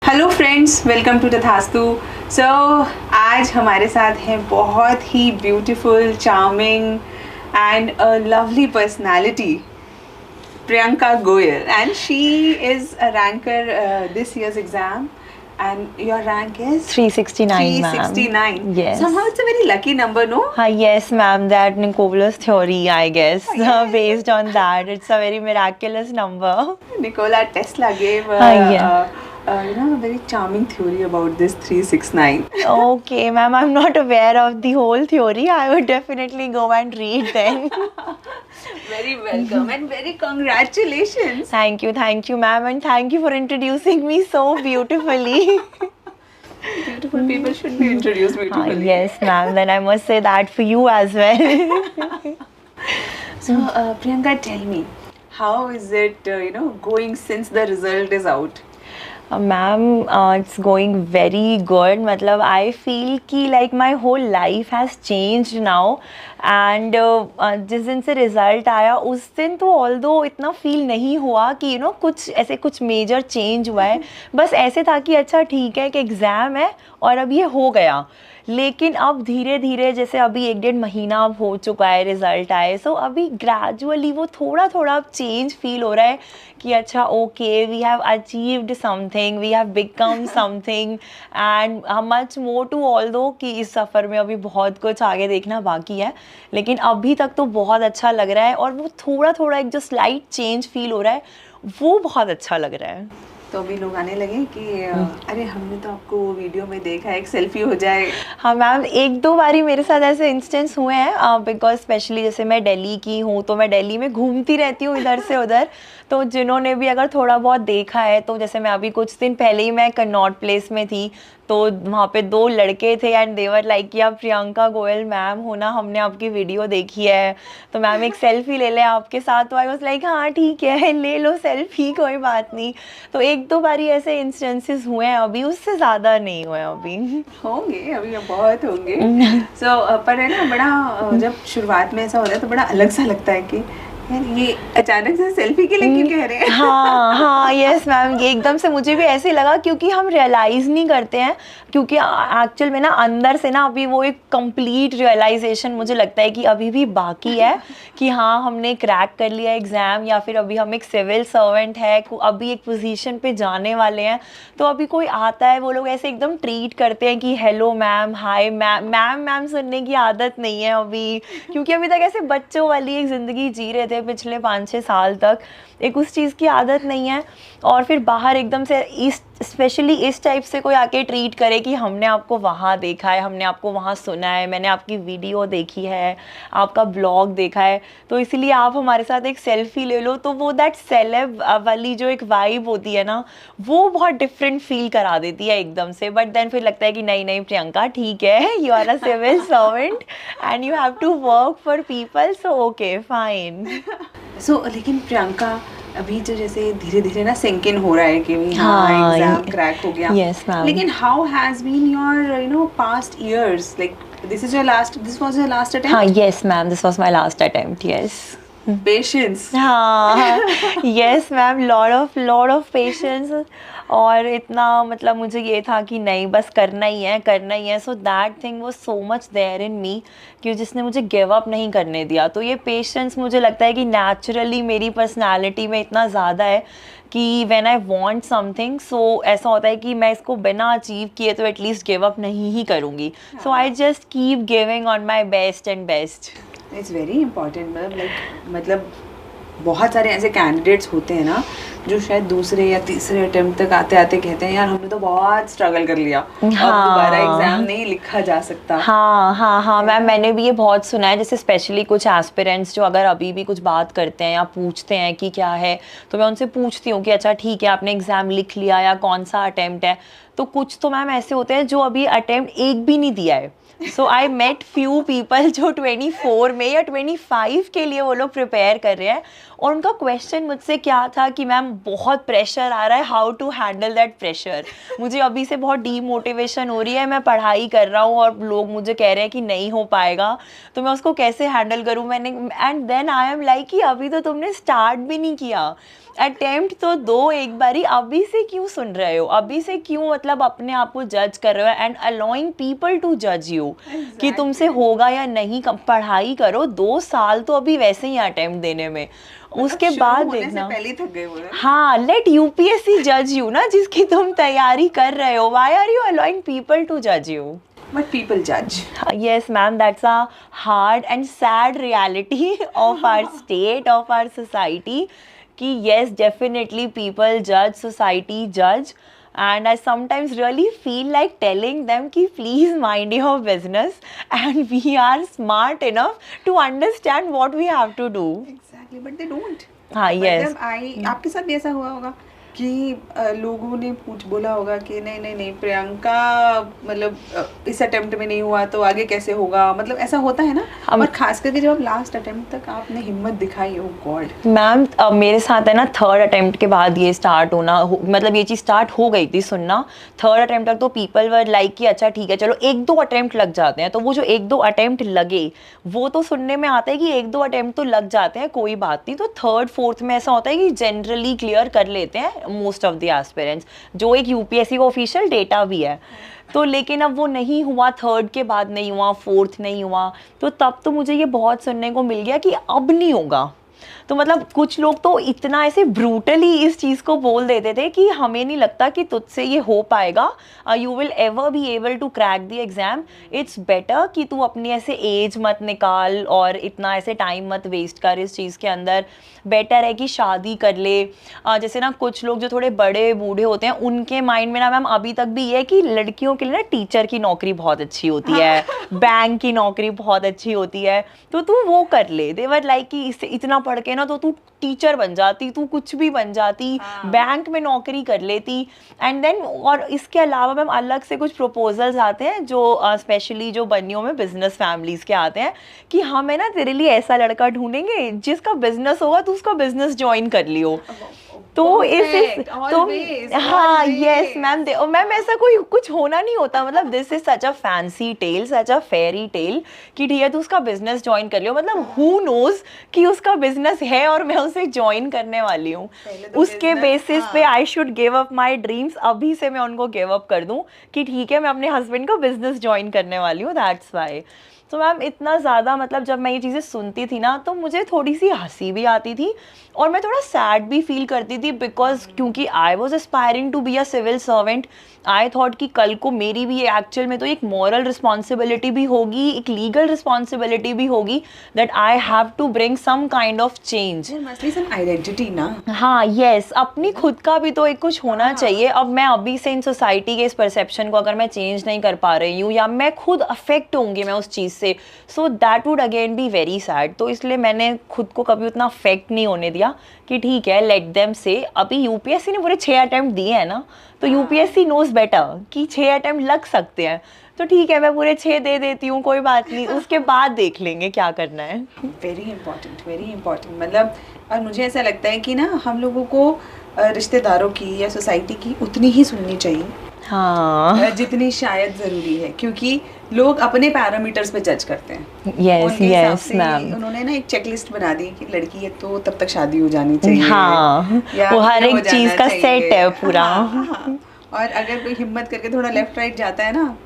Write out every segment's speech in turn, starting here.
Hello friends, welcome to तथास्तु। सो आज हमारे साथ हैं बहुत ही beautiful, charming and a lovely personality Priyanka Goyal, and she is a ranker this year's exam, and your rank is 369, ma'am. 369. Yes. Somehow it's a very lucky number, no? Yes, ma'am. That Nicole's theory, I guess. Oh, yes. Based on that, it's a very miraculous number. Nikola Tesla gave Yeah. a very charming theory about this 369. Okay, ma'am. I'm not aware of the whole theory. I would definitely go and read then. Very welcome and very congratulations. Thank you, ma'am, and thank you for introducing me so beautifully. Beautiful people should be introduced beautifully. Yes, ma'am. Then I must say that for you as well. So, Priyanka, tell me, how is it, going since the result is out? Ma'am, it's going very good. मतलब I feel कि like my whole life has changed now. And जिस दिन से result आया उस दिन तो although इतना फील नहीं हुआ कि कुछ मेजर चेंज हुआ है. बस ऐसे था कि अच्छा ठीक है कि एग्ज़ाम है और अब ये हो गया. लेकिन अब धीरे धीरे जैसे अभी 1-1.5 महीना अब हो चुका है रिज़ल्ट आए, सो अभी ग्रेजुअली वो थोड़ा थोड़ा चेंज फील हो रहा है कि अच्छा okay, we have achieved something, we have become something and much more to all दो कि इस सफ़र में अभी बहुत कुछ आगे देखना बाकी है. लेकिन अभी तक तो बहुत अच्छा लग रहा है और वो थोड़ा थोड़ा एक जो स्लाइट चेंज फील हो रहा है वो बहुत अच्छा लग रहा है. तो अभी लोग आने लगे कि अरे हमने तो आपको वीडियो में देखा है, एक सेल्फी हो जाए. हाँ मैम, 1-2 बारी मेरे साथ ऐसे इंस्टेंस हुए हैं बिकॉज स्पेशली जैसे मैं दिल्ली की हूँ तो मैं दिल्ली में घूमती रहती हूँ इधर से उधर. तो जिन्होंने भी अगर थोड़ा बहुत देखा है तो जैसे मैं अभी कुछ दिन पहले ही मैं कनॉट प्लेस में थी तो वहाँ पे 2 लड़के थे एंड देवर लाइक कि आप प्रियंका गोयल मैम हो ना, हमने आपकी वीडियो देखी है तो मैम एक सेल्फी ले लें आपके साथ. तो आई वाज लाइक हाँ ठीक है, ले लो सेल्फी, कोई बात नहीं. तो 1-2 बारी ऐसे इंस्टेंसेस हुए हैं, अभी उससे ज़्यादा नहीं हुए. अभी होंगे, अभी बहुत होंगे. सो पर है ना, बड़ा जब शुरुआत में ऐसा होता है तो बड़ा अलग सा लगता है कि यार ये अचानक से सेल्फी के लिए क्यों कह रहे हैं. हाँ यस मैम, ये एकदम से मुझे भी ऐसे लगा क्योंकि हम रियलाइज़ नहीं करते हैं. क्योंकि एक्चुअल में ना अंदर से ना अभी वो एक कंप्लीट रियलाइजेशन मुझे लगता है कि अभी भी बाकी है कि हाँ हमने क्रैक कर लिया एग्ज़ाम, या फिर अभी हम एक सिविल सर्वेंट है, अभी एक पोजीशन पे जाने वाले हैं. तो अभी कोई आता है वो लोग ऐसे एकदम ट्रीट करते हैं कि hello ma'am, hi ma'am, ma'am सुनने की आदत नहीं है अभी. क्योंकि अभी तक ऐसे बच्चों वाली एक ज़िंदगी जी रहे थे पिछले 5-6 साल तक, एक उस चीज़ की आदत नहीं है. और फिर बाहर एकदम से स्पेशली इस टाइप से कोई आके ट्रीट करे कि हमने आपको वहाँ देखा है, हमने आपको वहाँ सुना है, मैंने आपकी वीडियो देखी है, आपका ब्लॉग देखा है, तो इसलिए आप हमारे साथ एक सेल्फी ले लो. तो वो दैट सेलेब वाली जो एक वाइब होती है ना, वो बहुत डिफरेंट फील करा देती है एकदम से. बट देन फिर लगता है कि नहीं प्रियंका ठीक है, you are a civil servant and you have to work for people, so okay fine. So लेकिन प्रियंका अभी जो जैसे धीरे धीरे ना सिंक इन हो रहा है कि हाँ एग्जाम क्रैक हो गया. Yes, ma'am. लेकिन how has been your past years, like this was your last attempt. हाँ yes ma'am, this was my last attempt. Yes. Patience. हाँ yes ma'am, lot of patience. और इतना मतलब मुझे ये था कि नहीं बस करना ही है. So that thing was so much there in me कि जिसने मुझे गिव अप नहीं करने दिया. तो ये पेशेंस मुझे लगता है कि नेचुरली मेरी पर्सनालिटी में इतना ज़्यादा है कि व्हेन आई वांट समथिंग, सो ऐसा होता है कि मैं इसको बिना अचीव किए तो एटलीस्ट गिव अप नहीं ही करूँगी. So I just keep giving on my best and best. It's very important. मतलब बहुत सारे ऐसे कैंडिडेट्स होते हैं ना जो शायद दूसरे या तीसरे अटेम्प्ट तक आते आते कहते हैं यार हमने तो बहुत स्ट्रगल कर लिया, अब दोबारा एग्जाम नहीं लिखा जा सकता. हाँ मैम, मैंने भी ये बहुत सुना है. जैसे स्पेशली कुछ एस्पिरेंट्स जो अगर अभी भी कुछ बात करते हैं या पूछते हैं कि क्या है, तो मैं उनसे पूछती हूँ कि अच्छा ठीक है आपने एग्ज़ाम लिख लिया या कौन सा अटेम्प्ट है. तो कुछ तो मैम ऐसे होते हैं जो अभी अटेम्प्ट एक भी नहीं दिया है. सो आई मेट फ्यू पीपल जो 24 में या 25 के लिए वो लोग प्रिपेयर कर रहे हैं. और उनका क्वेश्चन मुझसे क्या था कि मैम बहुत प्रेशर आ रहा है, how to handle that pressure. मुझे अभी से बहुत डीमोटिवेशन हो रही है, मैं पढ़ाई कर रहा हूँ और लोग मुझे कह रहे हैं कि नहीं हो पाएगा, तो मैं उसको कैसे हैंडल करूँ. मैंने and then I am like कि अभी तो तुमने स्टार्ट भी नहीं किया अटेम्प्ट तो दो एक बारी, अभी से क्यों सुन रहे हो, अभी से क्यों मतलब अपने आप को जज कर रहे हो एंड अलाउइंग पीपल टू जज यू कि तुमसे होगा या नहीं। पढ़ाई करो, 2 साल तो अभी वैसे ही अटेम्प्ट देने में, उसके बाद देखना। पहले थक गए वो। हाँ, लेट यूपीएससी जज यू ना, जिसकी तुम तैयारी कर रहे हो। Why are you allowing people to जज you? But people judge. Yes, ma'am, that's a hard and sad reality of our state, of our society. कि yes, definitely people judge, society judge, and I sometimes really feel like telling them कि please mind your business, and we are smart enough to understand what we have to do. Exactly, but they don't. हाँ, yes. मतलब आपके साथ भी ऐसा हुआ होगा कि लोगों ने बोला होगा कि नहीं नहीं नहीं प्रियंका, मतलब इस अटेम्प्ट में नहीं हुआ तो आगे कैसे होगा, मतलब ऐसा होता है ना। और खास करके जब आप लास्ट अटेम्प्ट तक आपने हिम्मत दिखाई, ओ गॉड। मैम मेरे साथ है ना, 3rd अटेम्प्ट के बाद ये स्टार्ट होना, मतलब ये चीज़ स्टार्ट हो गई थी सुनना। 3rd अटेम्प्ट तक तो पीपल वर लाइक कि अच्छा ठीक है चलो 1-2 अटेम्प्ट लग जाते हैं, तो वो जो 1-2 अटेम्प्ट लगे वो तो सुनने में आता है कि 1-2 अटेम्प्ट तो लग जाते हैं, कोई बात नहीं। तो 3rd 4th में ऐसा होता है कि जनरली क्लियर कर लेते हैं मोस्ट ऑफ द एस्पिरेंट्स, जो एक यूपीएससी का ऑफिशियल डेटा भी है। तो लेकिन अब वो नहीं हुआ, 3rd के बाद नहीं हुआ, 4th नहीं हुआ, तो तब तो मुझे ये बहुत सुनने को मिल गया कि अब नहीं होगा। तो मतलब कुछ लोग तो इतना ऐसे ब्रूटली इस चीज़ को बोल देते थे कि हमें नहीं लगता कि तुझसे ये हो पाएगा, you will ever be able to crack the exam. It's better कि तू अपनी ऐसे एज मत निकाल और इतना ऐसे टाइम मत वेस्ट कर इस चीज़ के अंदर। बेटर है कि शादी कर ले। जैसे ना कुछ लोग जो थोड़े बड़े बूढ़े होते हैं उनके माइंड में ना मैम अभी तक भी ये है कि लड़कियों के लिए ना टीचर की नौकरी बहुत अच्छी होती है, बैंक की नौकरी बहुत अच्छी होती है, तो तू वो कर ले। दे वर लाइक कि इससे इतना पढ़ के ना तो तू टीचर बन जाती, तू कुछ भी बन जाती, बैंक में नौकरी कर लेती। एंड देन और इसके अलावा मैम अलग से कुछ प्रपोजल्स आते हैं जो स्पेशली जो बनियों में बिजनेस फैमिलीज के आते हैं कि हम है ना तेरे लिए ऐसा लड़का ढूंढेंगे जिसका बिजनेस होगा, तू उसका बिजनेस ज्वाइन कर लियो। तो तो हाँ यस मैम, मैम ऐसा कोई कुछ होना नहीं होता, मतलब this is such a fancy tale, such a fairy tale कि ठीक है तू उसका बिजनेस ज्वाइन कर लियो, मतलब हु नोज कि उसका बिजनेस है और मैं उसे ज्वाइन करने वाली हूँ। उसके बेसिस पे I should give up my dreams, अभी से मैं उनको गिव अप कर दूँ कि ठीक है मैं अपने हस्बैंड का बिजनेस ज्वाइन करने वाली हूँ, दैट्स वाई। तो मैम इतना ज़्यादा मतलब जब मैं ये चीज़ें सुनती थी ना तो मुझे थोड़ी सी हंसी भी आती थी और मैं थोड़ा सैड भी फील करती थी, बिकॉज क्योंकि I was aspiring to be a civil servant. I thought कि कल को मेरी भी एक्चुअल में तो एक मॉरल रिस्पॉन्सिबिलिटी भी होगी, एक लीगल रिस्पॉन्सिबिलिटी भी होगी, that I have to bring some kind of change. Identity ना, हाँ यस, अपनी खुद का भी तो एक कुछ होना चाहिए। अब मैं अभी से इन सोसाइटी के इस परसेप्शन को अगर मैं चेंज नहीं कर पा रही हूँ या मैं खुद अफेक्ट होंगी मैं उस चीज़ से, so that would again be very sad. तो इसलिए मैंने खुद को कभी उतना अफेक्ट नहीं होने दिया कि ठीक है लेट देम से। अभी यूपीएससी ने पूरे 6 अटेम्प्ट दिए हैं ना, तो यूपीएससी नोज बेटर कि 6 अटेम्प्ट लग सकते हैं, तो ठीक है मैं पूरे 6 दे देती हूँ, कोई बात नहीं, उसके बाद देख लेंगे क्या करना है। Very important. मतलब और मुझे ऐसा लगता है कि ना हम लोगों को रिश्तेदारों की या सोसाइटी की उतनी ही सुननी चाहिए, हाँ जितनी शायद ज़रूरी है, क्योंकि लोग अपने पैरामीटर्स पे जज करते हैं। यस मैम, उन्होंने ना एक चेकलिस्ट बना दी कि लड़की है तो तब तक शादी हो जानी चाहिए, हाँ वो हर एक चीज़ का सेट है पूरा। हाँ। और अगर कोई हिम्मत करके थोड़ा लेफ्ट राइट जाता है ना,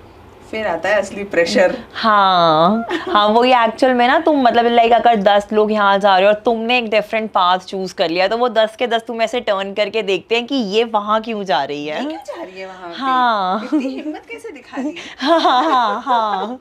फिर आता है असली प्रेशर। हाँ वो ये एक्चुअल में ना तुम मतलब लाइक अगर 10 लोग यहाँ जा रहे हो और तुमने एक डिफरेंट पाथ चूज कर लिया, तो वो 10 के 10 तुम ऐसे टर्न करके देखते हैं कि ये वहाँ क्यों जा रही है, क्यों जा रही है वहाँ, हाँ इतनी हिम्मत कैसे दिखा रही है। हाँ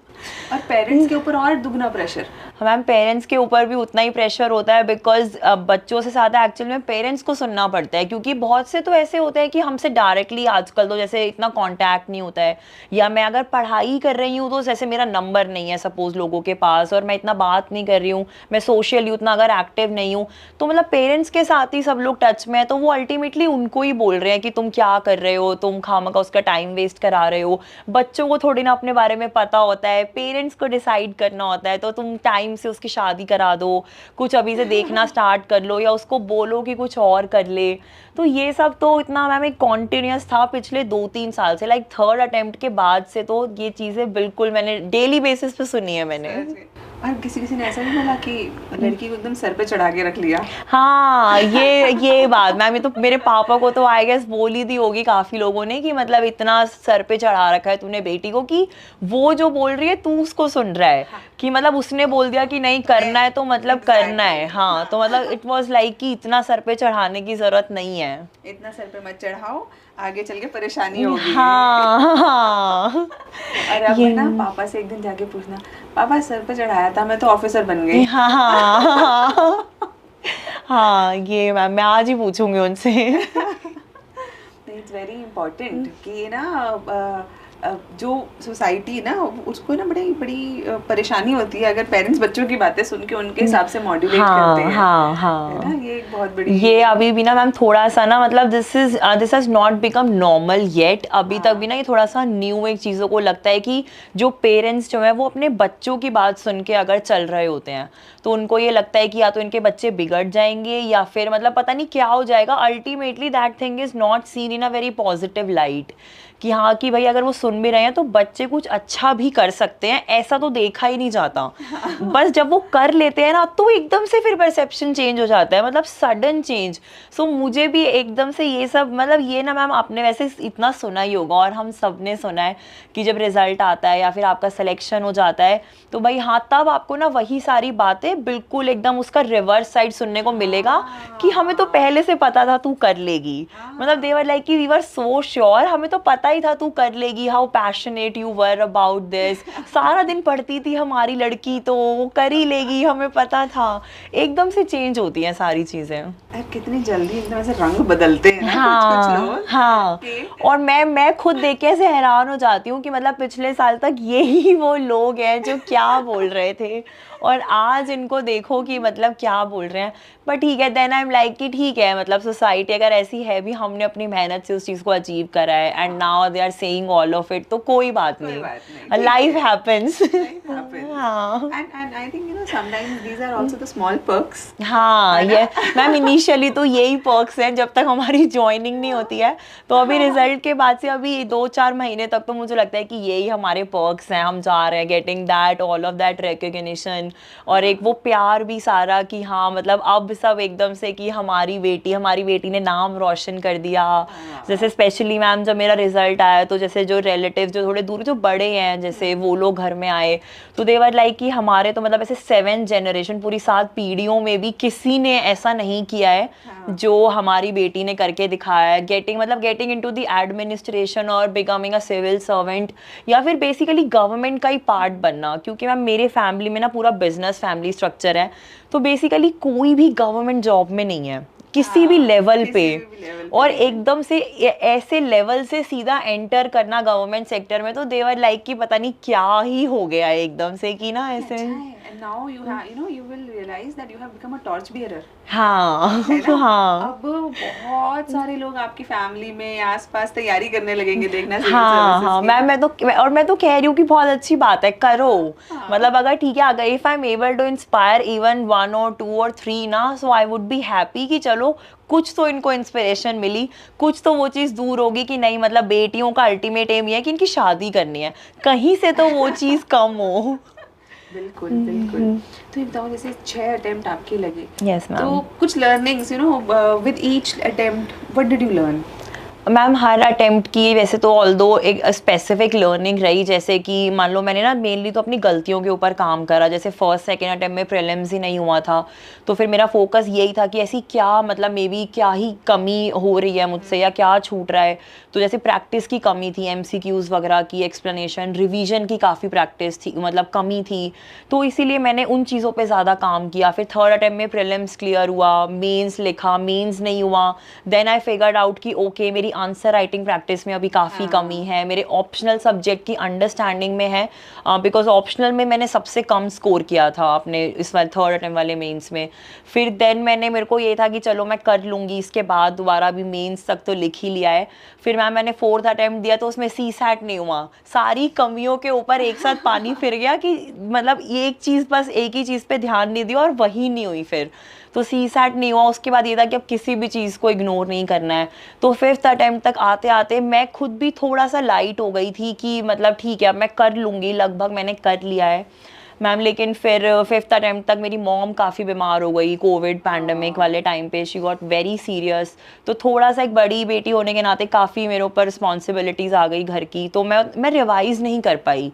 और पेरेंट्स के ऊपर और दुगना प्रेशर। मैम पेरेंट्स के ऊपर भी उतना ही प्रेशर होता है, बिकॉज बच्चों से ज़्यादा एक्चुअल में पेरेंट्स को सुनना पड़ता है, क्योंकि बहुत से तो ऐसे होते हैं कि हमसे डायरेक्टली आजकल तो जैसे इतना कांटेक्ट नहीं होता है, या मैं अगर पढ़ाई कर रही हूँ तो जैसे मेरा नंबर नहीं है सपोज लोगों के पास और मैं इतना बात नहीं कर रही हूँ, मैं सोशली उतना अगर एक्टिव नहीं हूँ, तो मतलब पेरेंट्स के साथ ही सब लोग टच में है, तो वो अल्टीमेटली उनको ही बोल रहे हैं कि तुम क्या कर रहे हो, तुम खामखा उसका टाइम वेस्ट करा रहे हो। बच्चों को थोड़ी ना अपने बारे में पता होता है, पेरेंट्स को डिसाइड करना होता है, तो तुम टाइम से उसकी शादी करा दो, कुछ अभी से देखना स्टार्ट कर लो या उसको बोलो कि कुछ और कर ले। तो ये सब तो इतना मैम एक कॉन्टिन्यूस था पिछले 2-3 साल से, लाइक 3rd अटेम्प्ट के बाद से तो ये चीज़ें बिल्कुल मैंने डेली बेसिस पे सुनी है मैंने। और किसी ने ऐसा भी बोला कि लड़की को एकदम सर पे चढ़ा के रख लिया। हाँ, ये बात मैम, ये तो मेरे पापा को तो आई गेस बोल ही दी होगी काफी लोगों ने कि मतलब इतना सर पे चढ़ा रखा है तूने बेटी को कि वो जो बोल रही है तू उसको सुन रहा है। हाँ। कि मतलब उसने बोल दिया कि नहीं करना है तो मतलब करना है। हाँ, तो मतलब इट वाज लाइक कि इतना सर पे चढ़ाने की जरूरत नहीं है, इतना सर पे मत चढ़ाओ, आगे चल के परेशानी होगी। हाँ हाँ। और अब ना पापा से एक दिन जाके पूछना, पापा सर पे चढ़ाया था, मैं तो ऑफिसर बन गई। हाँ हाँ हाँ, ये मैं आज ही पूछूंगी उनसे। इट्स वेरी इम्पोर्टेंट कि ना जो सोसाइटी ना उसको ना बड़ी बड़ी परेशानी होती है अगर पेरेंट्स बच्चों की बातें सुन के उनके हिसाब से मॉड्यूलेट करते हैं। हाँ हाँ, है ना, ये एक बहुत बड़ी, ये अभी भी ना मैम थोड़ा सा ना मतलब this has not become normal yet. अभी तक भी ना ये थोड़ा सा न्यू एक चीज़ों को लगता है कि जो पेरेंट्स जो है वो अपने बच्चों की बात सुन के अगर चल रहे होते हैं तो उनको ये लगता है कि या तो इनके बच्चे बिगड़ जाएंगे या फिर मतलब पता नहीं क्या हो जाएगा। Ultimately that thing is not seen in a very positive light कि हाँ कि भाई अगर वो सुन भी रहे हैं तो बच्चे कुछ अच्छा भी कर सकते हैं, ऐसा तो देखा ही नहीं जाता। बस जब वो कर लेते हैं ना तो एकदम से फिर परसेप्शन चेंज हो जाता है, मतलब सडन चेंज। सो मुझे भी एकदम से ये सब मतलब ये ना मैम आपने वैसे इतना सुना ही होगा और हम सब ने सुना है कि जब रिजल्ट आता है या फिर आपका सिलेक्शन हो जाता है तो भाई हाँ तब आपको ना वही सारी बातें बिल्कुल एकदम उसका रिवर्स साइड सुनने को मिलेगा कि हमें तो पहले से पता था तू कर लेगी। मतलब दे वर लाइक कि वी वर सो श्योर, हमें तो पता ही था तू कर लेगी, how passionate you were about this, सारा दिन पढ़ती थी हमारी लड़की तो वो कर ही लेगी, हमें पता था। एकदम से चेंज होती हैं सारी चीजें। कितनी जल्दी एकदम से रंग बदलते हैं ना। हाँ, कुछ लोग। हाँ। और मैं खुद देख के ऐसे हैरान हो जाती हूँ कि मतलब पिछले साल तक यही वो लोग हैं जो क्या बोल रहे थे और आज इनको देखो कि मतलब क्या बोल रहे हैं। बट ठीक है, देन आई एम लाइक कि ठीक है, मतलब सोसाइटी अगर ऐसी है भी, हमने अपनी मेहनत से उस चीज़ को अचीव करा है and now they are saying all of it, तो कोई बात नहीं, लाइफ हैपेंस। हाँ, and I think you know sometimes these are also the small perks. हाँ, ये मैम इनिशियली तो यही पर्क्स हैं जब तक हमारी ज्वाइनिंग नहीं होती है। तो अभी रिजल्ट के बाद से अभी 2-4 महीने तक तो मुझे लगता है कि यही हमारे पर्क्स हैं, हम जा रहे हैं getting that all of that recognition और एक वो प्यार भी सारा कि हाँ मतलब अब सब एकदम से कि हमारी बेटी ने नाम रोशन कर दिया। जैसे स्पेशली मैम जब मेरा रिजल्ट आया तो जैसे जो रिलेटिव जो थोड़े दूर जो बड़े हैं जैसे वो लोग घर में आए तो दे वर लाइक कि हमारे तो मतलब ऐसे 7 जनरेशन पूरी 7 पीढ़ियों में भी किसी ने ऐसा नहीं किया है जो हमारी बेटी ने करके दिखाया है। गेटिंग इनटू द एडमिनिस्ट्रेशन और बिकमिंग अ सिविल सर्वेंट या फिर बेसिकली गवर्नमेंट का ही पार्ट बनना, क्योंकि मैम मेरे फैमिली में ना पूरा बिजनेस फैमिली स्ट्रक्चर है तो बेसिकली कोई भी गवर्नमेंट जॉब में नहीं है किसी भी लेवल पे। और एकदम से ऐसे लेवल से सीधा एंटर करना गवर्नमेंट सेक्टर में तो देवर लाइक कि पता नहीं क्या ही हो गया है एकदम से कि ना ऐसे। Now you will realize that you have become a torch bearer. हाँ हाँ, अब बहुत सारे लोग आपकी फैमिली में आसपास तैयारी करने लगेंगे देखना। हाँ हाँ मैं तो कह रही हूँ कि बहुत अच्छी बात है, करो। मतलब अगर ठीक है अगर if I am able to inspire even 1 or 2 or 3 ना, so I would be happy कि चलो कुछ तो इनको इंस्पिरेशन मिली, कुछ तो वो चीज़ दूर होगी कि नहीं मतलब बेटियों का अल्टीमेट एम ये है कि इनकी शादी करनी है, कहीं से तो वो चीज़ कम हो। बिल्कुल बिल्कुल। तो ये बताओ जैसे 6 अटेम्प्ट आपके लगे, yes, तो कुछ learnings with each attempt what did you learn? Ma'am her attempt की वैसे तो ऑल्दो एक स्पेसिफिक लर्निंग रही, जैसे कि मान लो मैंने ना मेनली तो अपनी गलतियों के ऊपर काम करा। जैसे फर्स्ट सेकंड अटेम्प्ट में प्रीलिम्स ही नहीं हुआ था तो फिर मेरा फोकस यही था कि ऐसी क्या मतलब मे बी क्या ही कमी हो रही है मुझसे या क्या छूट रहा है। तो जैसे प्रैक्टिस की कमी थी, MCQs वगैरह की एक्सप्लेनेशन रिवीजन की काफ़ी प्रैक्टिस थी, मतलब कमी थी, तो इसीलिए मैंने उन चीज़ों पे ज़्यादा काम किया। फिर थर्ड अटेम्प्ट में प्रीलिम्स क्लियर हुआ, मेंस लिखा, मेंस नहीं हुआ, देन आई फिगर्ड आउट कि ओके मेरी आंसर राइटिंग प्रैक्टिस में अभी काफ़ी कमी है, मेरे ऑप्शनल सब्जेक्ट की अंडरस्टैंडिंग में है, बिकॉज ऑप्शनल में मैंने सबसे कम स्कोर किया था अपने इस वाले थर्ड अटेम्प्ट वाले मेंस में। फिर देन मेरे को ये था कि चलो मैं कर लूँगी, इसके बाद दोबारा भी मेंस तक तो लिख ही लिया है। फिर मैंने फोर्थ अटेम्प्ट दिया तो उसमें CSAT नहीं हुआ। सारी कमियों के ऊपर एक साथ पानी फिर गया कि मतलब एक चीज़ बस एक ही चीज़ पे ध्यान नहीं दिया और वही नहीं हुई। फिर तो CSAT नहीं हुआ, उसके बाद ये था कि अब किसी भी चीज़ को इग्नोर नहीं करना है। तो फिफ्थ अटेम्प्ट तक आते आते मैं खुद भी थोड़ा सा लाइट हो गई थी कि मतलब ठीक है अब मैं कर लूँगी, लगभग मैंने कर लिया है। मैम लेकिन फिर 5th अटेम्प्ट तक मेरी मॉम काफ़ी बीमार हो गई, कोविड पैंडमिक वाले टाइम पे शी गॉट वेरी सीरियस। तो थोड़ा सा एक बड़ी बेटी होने के नाते काफ़ी मेरे ऊपर रिस्पॉन्सिबिलिटीज़ आ गई घर की, तो मैं रिवाइज़ नहीं कर पाई।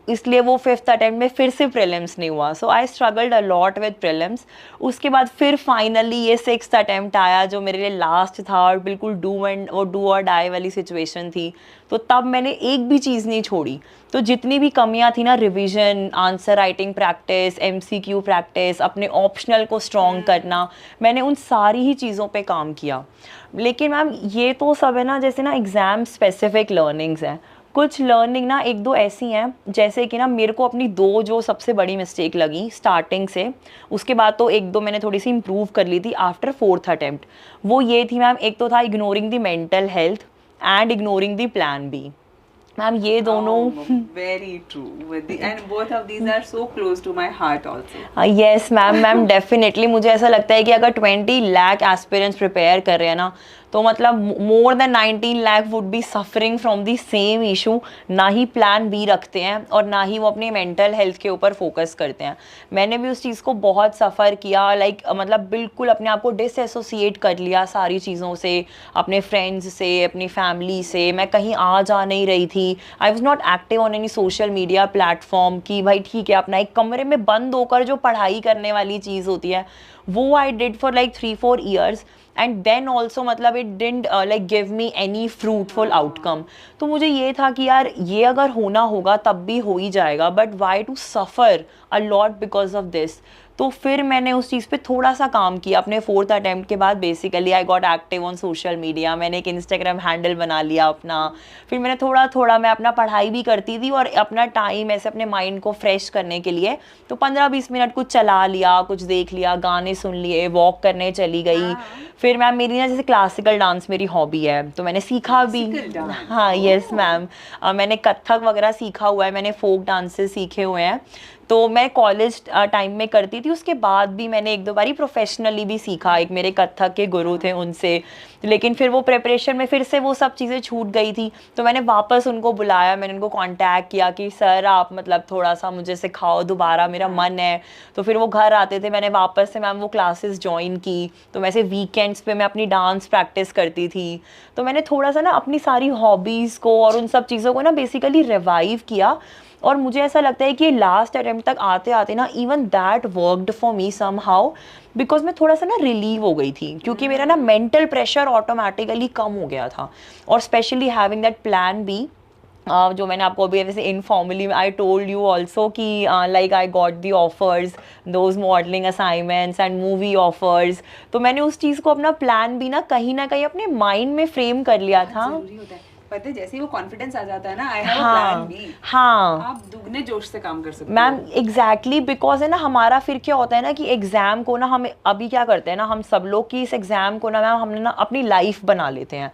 इसलिए वो 5th अटेम्प्ट में फिर से प्रीलिम्स नहीं हुआ। So I struggled a lot with prelims. उसके बाद फिर फाइनली ये 6th अटेम्प्ट आया जो मेरे लिए लास्ट था और बिल्कुल डू और डाई वाली सिचुएशन थी। तो तब मैंने एक भी चीज़ नहीं छोड़ी। तो जितनी भी कमियां थी ना, revision, answer writing practice, MCQ practice, अपने ऑप्शनल को स्ट्रॉन्ग करना, मैंने उन सारी ही चीज़ों पे काम किया। लेकिन मैम ये तो सब है ना, जैसे ना एग्ज़ाम स्पेसिफिक लर्निंग्स हैं। कुछ लर्निंग ना एक दो ऐसी हैं, जैसे कि ना मेरे को अपनी दो जो सबसे बड़ी मिस्टेक लगी स्टार्टिंग से, उसके बाद तो एक दो मैंने थोड़ी सी इम्प्रूव कर ली थी आफ्टर 4th अटेम्प्ट। वो ये थी मैम, एक तो था ignoring the mental health and ignoring the plan B. Ma'am ये दोनों very true and both of these are so close to my heart also. Yes ma'am definitely मुझे ऐसा लगता है कि अगर 20 लाख एस्पिरेंट्स प्रिपेयर कर रहे हैं ना, तो मतलब more than 19 lakh would be suffering from the same issue. ना ही प्लान बी रखते हैं और ना ही वो अपनी मेंटल हेल्थ के ऊपर फोकस करते हैं। मैंने भी उस चीज़ को बहुत सफ़र किया, मतलब बिल्कुल अपने आप को डिसएसोसिएट कर लिया सारी चीज़ों से, अपने फ्रेंड्स से, अपनी फैमिली से। मैं कहीं आ जा नहीं रही थी। I was not active on any social media platform कि भाई ठीक है अपना एक कमरे में बंद होकर जो पढ़ाई करने वाली चीज़ होती है वो I did for 3-4 years and then also मतलब it didn't give me any fruitful outcome. तो मुझे ये था कि यार ये अगर होना होगा तब भी हो ही जाएगा, but why to suffer a lot because of this. तो फिर मैंने उस चीज़ पे थोड़ा सा काम किया अपने 4th अटेम्प्ट के बाद। Basically I got active on social media, मैंने एक इंस्टाग्राम हैंडल बना लिया अपना। फिर मैंने थोड़ा मैं अपना पढ़ाई भी करती थी और अपना टाइम ऐसे अपने माइंड को फ्रेश करने के लिए तो 15-20 मिनट कुछ चला लिया, कुछ देख लिया, गाने सुन लिए, वॉक करने चली गई। फिर मैम मेरी ना जैसे क्लासिकल डांस मेरी हॉबी है, तो मैंने सीखा भी। हाँ यस मैम, मैंने कथक वगैरह सीखा हुआ है, मैंने फोक डांसेस सीखे हुए हैं। तो मैं कॉलेज टाइम में करती थी, उसके बाद भी मैंने एक दो बारी प्रोफेशनली भी सीखा, एक मेरे कथक के गुरु थे उनसे। लेकिन फिर वो प्रिपरेशन में फिर से वो सब चीज़ें छूट गई थी, तो मैंने वापस उनको बुलाया, मैंने उनको कांटेक्ट किया कि सर आप मतलब थोड़ा सा मुझे सिखाओ दोबारा, मेरा मन है। तो फिर वो घर आते थे, मैंने वापस से मैम वो क्लासेस ज्वाइन की। तो वैसे वीकेंड्स पे मैं अपनी डांस प्रैक्टिस करती थी। तो मैंने थोड़ा सा ना अपनी सारी हॉबीज़ को और उन सब चीज़ों को ना बेसिकली रिवाइव किया। और मुझे ऐसा लगता है कि लास्ट अटेम्प्ट तक आते आते ना even that worked for me somehow, because मैं थोड़ा सा ना रिलीव हो गई थी, क्योंकि मेरा ना मेंटल प्रेशर ऑटोमेटिकली कम हो गया था। और specially having that plan B, जो मैंने आपको अभी वैसे informally I told you also कि like I got the offers, those modelling assignments and movie offers. तो मैंने उस चीज़ को अपना प्लान भी ना कहीं अपने माइंड में फ्रेम कर लिया था। पता है जैसे ही वो कॉन्फिडेंस आ जाता है ना, I have a plan B, हाँ आप दुगने जोश से काम कर सकते हो मैम। एग्जैक्टली, बिकॉज है ना हमारा फिर क्या होता है ना कि एग्जाम को ना हम अभी क्या करते हैं ना, हम सब लोग की इस एग्जाम को ना मैम हमने ना अपनी लाइफ बना लेते हैं।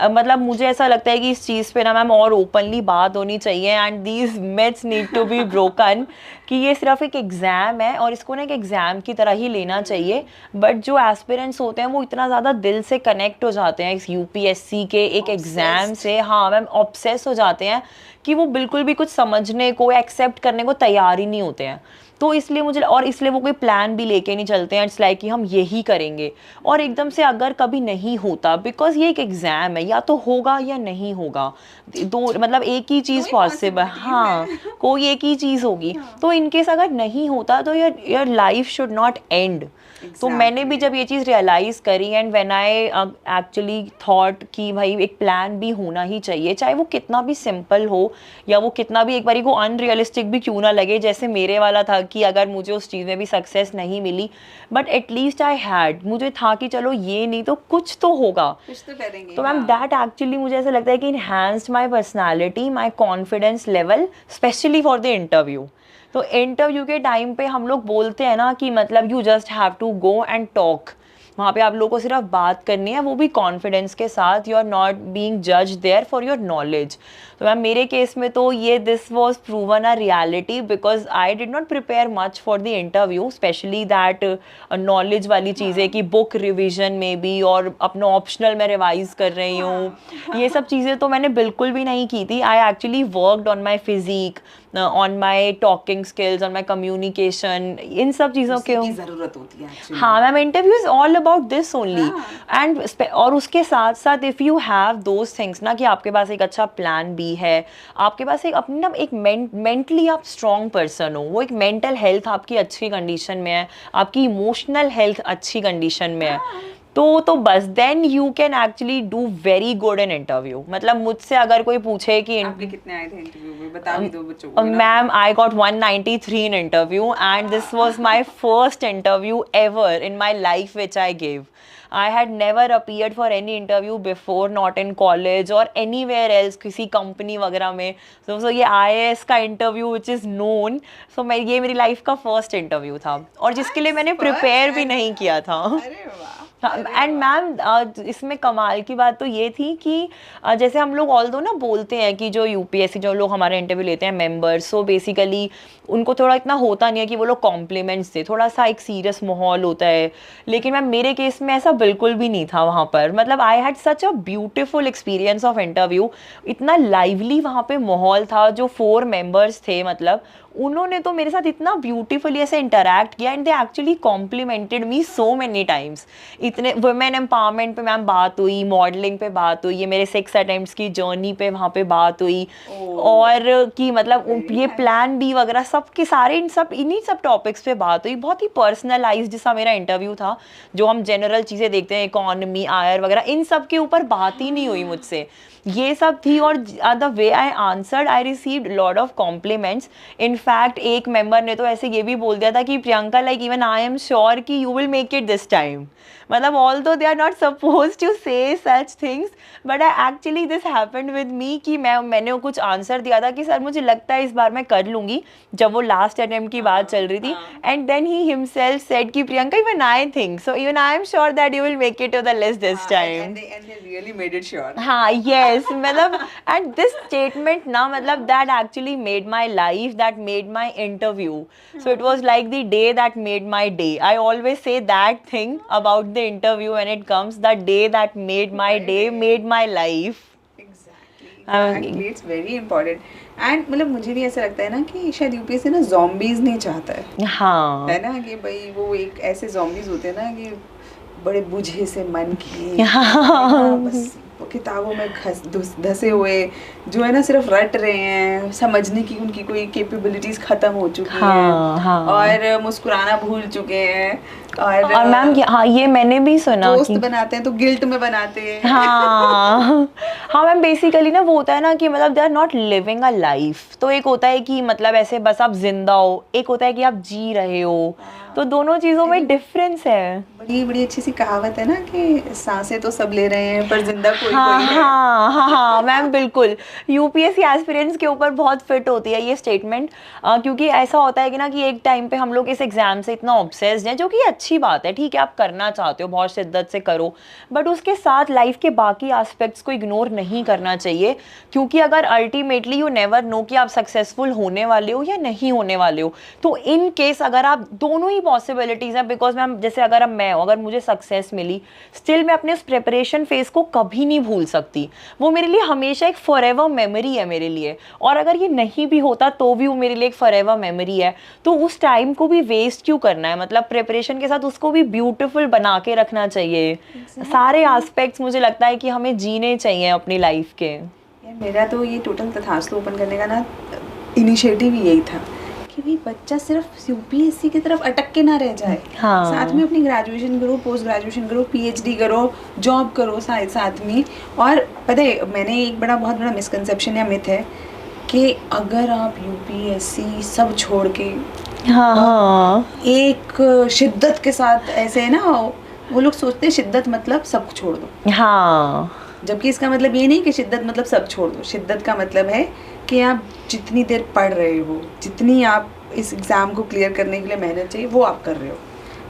मतलब मुझे ऐसा लगता है कि इस चीज़ पे ना मैम और ओपनली बात होनी चाहिए and these myths need to be broken कि ये सिर्फ एक एग्ज़ाम है और इसको ना एक एग्ज़ाम की तरह ही लेना चाहिए। बट जो एस्पिरेंट्स होते हैं वो इतना ज़्यादा दिल से कनेक्ट हो जाते हैं इस UPSC के एक एग्ज़ाम से, हाँ मैम, ऑब्सेस हो जाते हैं कि वो बिल्कुल भी कुछ समझने को, एक्सेप्ट करने को तैयार ही नहीं होते हैं। तो इसलिए इसलिए वो कोई प्लान भी लेके नहीं चलते हैं। इट्स लाइक कि हम यही करेंगे, और एकदम से अगर कभी नहीं होता, बिकॉज ये एक एग्ज़ाम है, या तो होगा या नहीं होगा, दो मतलब एक ही चीज़ पॉसिबल, हाँ कोई एक ही चीज़ होगी। तो इनकेस अगर नहीं होता तो your life should not and. तो मैंने भी जब ये चीज़ रियलाइज़ करी and when I actually thought कि भाई एक प्लान भी होना ही चाहिए, चाहे वो कितना भी सिंपल हो या वो कितना भी एक बारी को अनरियलिस्टिक भी क्यों ना लगे, जैसे मेरे वाला था कि अगर मुझे उस चीज़ में भी सक्सेस नहीं मिली, बट एटलीस्ट आई हैड, मुझे था कि चलो ये नहीं तो कुछ तो होगा, कुछ तो करेंगे। तो मैम दैट एक्चुअली मुझे ऐसा लगता है कि enhanced my personality, my confidence level, specially for the interview. तो इंटरव्यू के टाइम पे हम लोग बोलते हैं ना कि मतलब you just have to go and talk, वहाँ पे आप लोगों को सिर्फ बात करनी है, वो भी कॉन्फिडेंस के साथ. यू आर नॉट बीइंग जज देयर फॉर योर नॉलेज. तो मैम मेरे केस में तो ये this was proven a reality because I did not prepare much for the interview, specially that knowledge वाली चीज़ें कि बुक रिविजन में भी और अपना ऑप्शनल मैं रिवाइज कर रही हूँ, ये सब चीज़ें तो मैंने बिल्कुल भी नहीं की थी. I actually worked on my physique, on my talking skills, on my communication, इन सब चीज़ों के ज़रूरत होती है. हाँ ma'am, interview is all about this only. And और उसके साथ साथ if you have those things ना, कि आपके पास एक अच्छा प्लान भी है, आपके पास एक अपनी ना एक मेंटली आप स्ट्रॉन्ग पर्सन हो, वो एक मेंटल हेल्थ आपकी अच्छी कंडीशन में है, आपकी इमोशनल हेल्थ अच्छी कंडीशन में है, तो बस then you can actually do very good in interview. मतलब मुझसे अगर कोई पूछे कि आपके कितने आए थे इंटरव्यू में, बता भी दो बच्चों को. Ma'am I got 193 in interview and this was my first interview ever in my life which I gave. I had never appeared for any interview before, not in college or anywhere else, किसी company वगैरह में. so ये IAS का interview which is known, so ये मेरी life का first interview था और जिसके लिए मैंने प्रिपेयर भी नहीं किया था. अरे वाह. एंड मैम इसमें कमाल की बात तो ये थी कि जैसे हम लोग ऑल दो ना बोलते हैं कि जो यूपीएससी जो लोग हमारे इंटरव्यू लेते हैं मेंबर्स, सो बेसिकली उनको थोड़ा इतना होता नहीं है कि वो लोग कॉम्प्लीमेंट्स दे, थोड़ा सा एक सीरियस माहौल होता है. लेकिन मैम मेरे केस में ऐसा बिल्कुल भी नहीं था वहाँ पर. मतलब I had such a beautiful experience of interview. इतना लाइवली वहाँ पे माहौल था. जो 4 मेंबर्स थे मतलब उन्होंने तो मेरे साथ इतना ब्यूटीफुली ऐसे इंटरैक्ट किया and they actually complimented me so many times. इतने वुमेन एम्पावरमेंट पे मैम बात हुई, मॉडलिंग पे बात हुई, ये मेरे 6 अटेम्प्ट्स की जर्नी पे वहाँ पे बात हुई, और कि मतलब ये प्लान बी वगैरह सबके सारे इन्हीं सब टॉपिक्स पे बात हुई. बहुत ही पर्सनलाइज्ड सा मेरा इंटरव्यू था. जो हम जनरल चीज़ें देखते हैं इकोनॉमी आयर वगैरह, इन सब के ऊपर बात ही नहीं हुई मुझसे. ये सब थी. और the way I answered I received lot of compliments. In fact एक मेंबर ने तो ऐसे ये भी बोल दिया था कि Priyanka like even I am sure कि you will make it this time. मतलब although they are not suppose to say such things but I actually this happened with me कि मैंने कुछ आंसर दिया था कि सर मुझे लगता है इस बार मैं कर लूँगी, जब वो लास्ट अटेम्प्ट की बात चल रही थी. And then he himself said कि Priyanka even I think so, even I am sure that you will make it to the list this time. And they really made it sure. हाँ yes, मतलब and this statement ना मतलब that actually made my life, that made my interview. So it was like the day that made my day. I always say that thing about the interview when it comes, the day that made my day made my life. Exactly, it's very important. And मतलब मुझे भी ऐसा लगता है ना कि शायद UPSC ना zombies नहीं चाहता है. हाँ. है ना कि भाई वो एक ऐसे zombies होते हैं ना कि बड़े बुझे से मन की, बस किताबों में धसे हुए, जो है ना सिर्फ रट रहे हैं, समझने की उनकी कोई कैपेबिलिटीज खत्म हो चुकी हैं और मुस्कुराना भूल चुके हैं. और मैम हाँ ये मैंने भी सुना दोस्त बनाते हैं तो गिल्ट में बनाते हैं. हाँ मैम बेसिकली ना वो होता है ना कि मतलब they are not living a life. तो एक होता है कि मतलब ऐसे बस आप जिंदा हो, एक होता है कि आप जी रहे हो. तो दोनों चीज़ों में डिफरेंस है. बड़ी अच्छी सी कहावत है ना कि सांसें तो सब ले रहे हैं पर जिंदा कोई हाँ, कोई है. हाँ मैम बिल्कुल. यूपीएससी एस्पिरेंट्स के ऊपर बहुत फिट होती है ये स्टेटमेंट, क्योंकि ऐसा होता है कि ना कि एक टाइम पे हम लोग इस एग्जाम से इतना ऑब्सेस्ड हैं, जो कि अच्छी बात है, ठीक है आप करना चाहते हो बहुत शिद्दत से करो, बट उसके साथ लाइफ के बाकी एस्पेक्ट्स को इग्नोर नहीं करना चाहिए. क्योंकि अगर अल्टीमेटली यू नेवर नो कि आप सक्सेसफुल होने वाले हो या नहीं होने वाले हो. तो इन केस अगर आप दोनों ही पॉसिबिलिटीज हैं, बिकॉज मैम जैसे अगर मैं अगर मुझे सक्सेस मिली, स्टिल मैं अपने उस प्रिपरेशन फेज को कभी नहीं भूल सकती. वो मेरे लिए हमेशा एक फॉरएवर मेमोरी है मेरे लिए. और अगर ये नहीं भी होता तो भी वो मेरे लिए एक फॉरएवर मेमोरी है. तो उस टाइम को भी वेस्ट क्यों करना है. मतलब प्रिपरेशन के साथ उसको भी ब्यूटीफुल बना के रखना चाहिए. सारे एस्पेक्ट्स मुझे लगता है कि हमें जीने चाहिए अपनी लाइफ के. मेरा तो ये टोटल तथास्तु ओपन करने का ना इनिशिएटिव ही यही था कि भाई बच्चा सिर्फ यूपीएससी की तरफ अटक के ना रह जाए. हाँ. साथ में अपनी ग्रेजुएशन करो, पोस्ट ग्रेजुएशन करो, पीएचडी करो, जॉब करो साथ में. और पता है मैंने एक बहुत बड़ा मिसकंसेप्शन या मिथ है कि अगर आप यूपीएससी सब छोड़ के हाँ एक शिद्दत के साथ ऐसे है ना, वो लोग सोचते हैं शिद्दत मतलब सब छोड़ दो. हाँ. जबकि इसका मतलब ये नहीं कि शिद्दत मतलब सब छोड़ दो. शिद्दत का मतलब है कि आप जितनी देर पढ़ रहे हो, जितनी आप इस एग्ज़ाम को क्लियर करने के लिए मेहनत चाहिए वो आप कर रहे हो.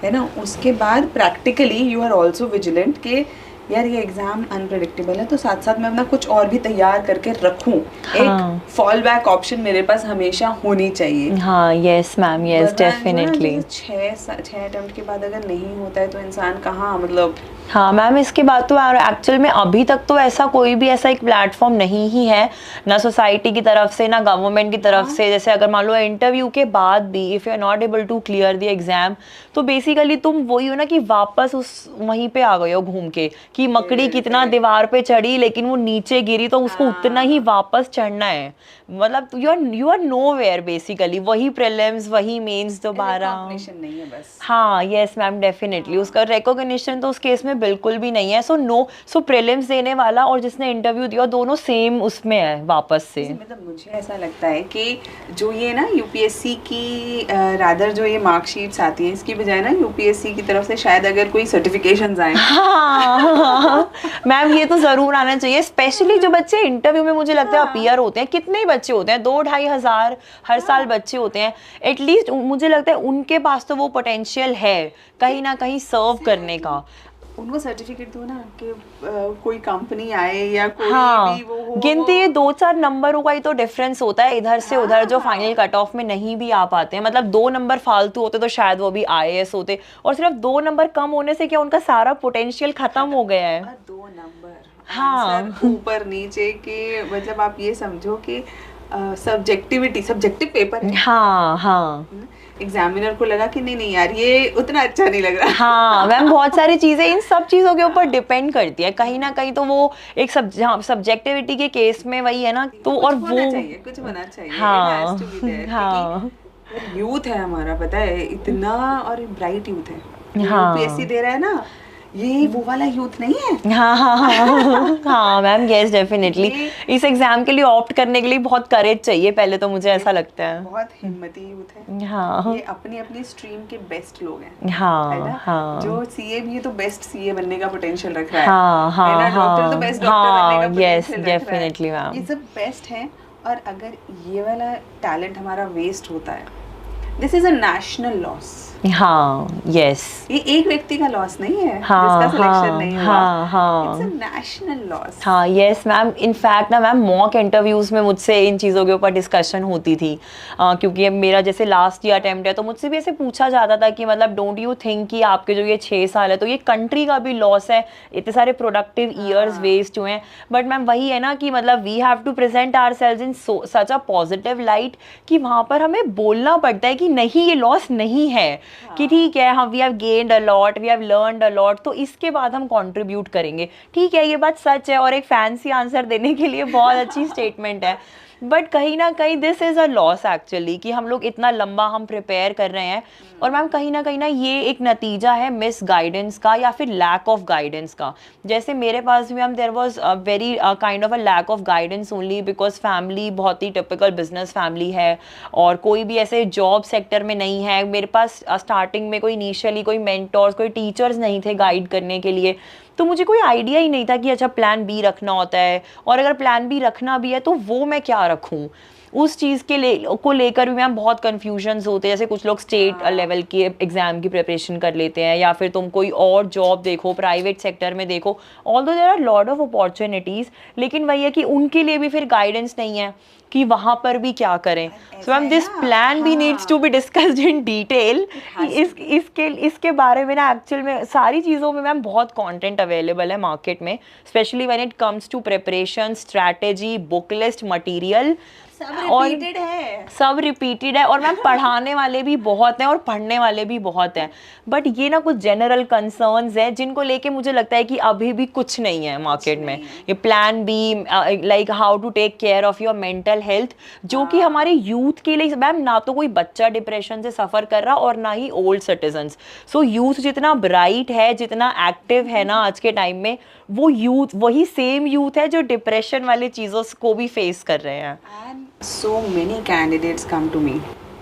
है ना, उसके बाद practically you are also vigilant के यार ये एग्जाम अनप्रेडिक्टेबल है, तो साथ साथ मैं अपना कुछ और भी तैयार करके रखूं। हाँ. एक फॉल बैक ऑप्शन मेरे पास हमेशा होनी चाहिए। हाँ, yes ma'am, yes definitely. 6 attempt के बाद अगर नहीं होता है तो इंसान कहाँ, मतलब हाँ मैम, इसके बाद तो एक्चुअल में अभी तक तो ऐसा कोई भी ऐसा एक प्लेटफॉर्म नहीं ही है, ना सोसाइटी की तरफ से ना गवर्नमेंट की तरफ से। जैसे अगर मान लो इंटरव्यू के बाद भी if you are not able to clear the exam, तो बेसिकली तुम वही हो ना कि वापस उस वहीं पे आ गए हो घूम के, कि मकड़ी कितना दीवार पे चढ़ी लेकिन वो नीचे गिरी, तो उसको उतना ही वापस चढ़ना है। मतलब यू आर नोवेयर बेसिकली, वही प्रीलिम्स वही मेंस दोबारा। नहीं है बस। हाँ यस मैम डेफिनेटली, उसका रिकॉग्निशन तो उस केस में बिल्कुल भी नहीं है। सो प्रीलिम्स देने वाला और जिसने इंटरव्यू दिया दोनों सेम उसमें है वापस से। मतलब मुझे ऐसा लगता है कि जो ये ना यूपीएससी की रादर जो ये मार्कशीट्स आती हैं, इसकी बजाय ना यूपीएससी की तरफ से शायद अगर कोई सर्टिफिकेशंस आए। हाँ मैम, ये तो जरूर आना चाहिए, स्पेशली जो बच्चे इंटरव्यू में मुझे लगता है अपीयर होते हैं। कितने ही बच्चे होते हैं, 2-2.5 हज़ार हर साल बच्चे होते हैं। एटलीस्ट मुझे लगता है उनके पास तो वो पोटेंशियल है कहीं ना कहीं सर्व करने का। उनको सर्टिफिकेट दो ना कि कोई कंपनी आए या कोई हाँ, भी वो हो। गिनती ये 2-4 नंबरों का ही तो डिफरेंस होता है इधर से उधर, जो फाइनल कट ऑफ में नहीं भी आ पाते हैं। मतलब 2 नंबर फालतू होते तो शायद वो भी आईएएस होते, और सिर्फ 2 नंबर कम होने से क्या उनका सारा पोटेंशियल खत्म हो गया है। 2 नंबर हाँ ऊपर नीचे के, मतलब आप ये समझो कि सब्जेक्टिव पेपर है। हाँ हाँ, एग्जामिनर को लगा कि नहीं यार ये उतना अच्छा नहीं लग रहा। हाँ मैम, बहुत सारी चीजें इन सब चीजों के ऊपर डिपेंड करती है कहीं ना कहीं। तो वो एक सब्जेक्टिविटी के केस में वही है ना, तो और वो कुछ होना चाहिए। हाँ हाँ, यूथ है हमारा, पता है इतना, और ब्राइट यूथ है। हाँ, यूपीएससी दे रहा है ना, ये वो वाला यूथ नहीं है। हाँ हाँ हाँ हाँ मैम, यस डेफिनेटली। इस एग्जाम के लिए ऑप्ट करने के लिए बहुत करेज चाहिए पहले, तो मुझे ऐसा लगता है। बहुत हिम्मती यूथ है। हाँ, ये अपनी अपनी स्ट्रीम के बेस्ट लोग हैं। हाँ है ना? हाँ, जो सीए भी है तो बेस्ट सीए बनने का पोटेंशियल रख रहा है। हाँ हाँ है ना? डॉक्टर हाँ तो बेस्ट डॉक्टर बनने का हाँ, यस पोटेंशियल रख रहा है। Definitely ma'am. ये सब बेस्ट हैं, और अगर ये वाला टैलेंट हमारा वेस्ट होता है, this is a national loss. हाँ यस, ये एक व्यक्ति का लॉस नहीं है हाँ, जिसका सिलेक्शन हाँ, नहीं हुआ। हाँ, हाँ, इट्स अ नेशनल लॉस। हाँ यस मैम, इनफैक्ट ना मैम मॉक इंटरव्यूज़ में मुझसे इन चीज़ों के ऊपर डिस्कशन होती थी, क्योंकि अब मेरा जैसे लास्ट ईयर अटेम्प्ट है, तो मुझसे भी ऐसे पूछा जाता था कि मतलब डोंट यू थिंक कि आपके जो ये 6 साल है तो ये कंट्री का भी लॉस है, इतने सारे प्रोडक्टिव ईयर्स वेस्ट हुए हैं। बट मैम वही है ना कि मतलब we have to present ourselves in such a positive light, कि वहाँ पर हमें बोलना पड़ता है कि नहीं ये लॉस नहीं है, कि ठीक है हम we have gained a lot, we have learned a lot, तो इसके बाद हम कंट्रीब्यूट करेंगे। ठीक है, ये बात सच है और एक फैंसी आंसर देने के लिए बहुत अच्छी स्टेटमेंट है, बट कहीं ना कहीं this is a loss actually, कि हम लोग इतना लंबा हम प्रिपेयर कर रहे हैं, और मैम कहीं ना ये एक नतीजा है मिस गाइडेंस का या फिर लैक ऑफ गाइडेंस का। जैसे मेरे पास भी ma'am there was very kind of a lack of guidance only because family बहुत ही टिपिकल बिजनेस फैमिली है, और कोई भी ऐसे जॉब सेक्टर में नहीं है। मेरे पास स्टार्टिंग में कोई इनिशियली कोई मेंटर्स कोई टीचर्स नहीं थे गाइड करने के लिए, तो मुझे कोई आइडिया ही नहीं था कि अच्छा प्लान बी रखना होता है, और अगर प्लान बी रखना भी है तो वो मैं क्या रखूँ। उस चीज़ को लेकर भी मैम बहुत कन्फ्यूजन्स होते हैं। जैसे कुछ लोग स्टेट लेवल की एग्जाम की प्रिपरेशन कर लेते हैं, या फिर तुम कोई और जॉब देखो प्राइवेट सेक्टर में देखो, although there are lot of opportunities, लेकिन वही है कि उनके लिए भी फिर गाइडेंस नहीं है कि वहाँ पर भी क्या करें। सो मैम दिस प्लान भी needs to be discussed in detail. इसके बारे में ना एक्चुअल में सारी चीज़ों में मैम बहुत कंटेंट अवेलेबल है मार्केट में, specially when it comes to preparation, strategy, book list, material, सब रिपीटेड है, और मैम पढ़ाने वाले भी बहुत हैं और पढ़ने वाले भी बहुत हैं। बट ये ना कुछ जनरल कंसर्न्स हैं जिनको लेके मुझे लगता है कि अभी भी कुछ नहीं है मार्केट में। ये plan B, like how to take care of your mental health, जो कि हमारे यूथ के लिए मैम ना तो कोई बच्चा डिप्रेशन से सफ़र कर रहा और ना ही ओल्ड सिटीजन्स। सो यूथ जितना ब्राइट है, जितना एक्टिव है ना आज के टाइम में, वो यूथ वही सेम यूथ है जो डिप्रेशन वाली चीज़ों को भी फेस कर रहे हैं। So many candidates come to me,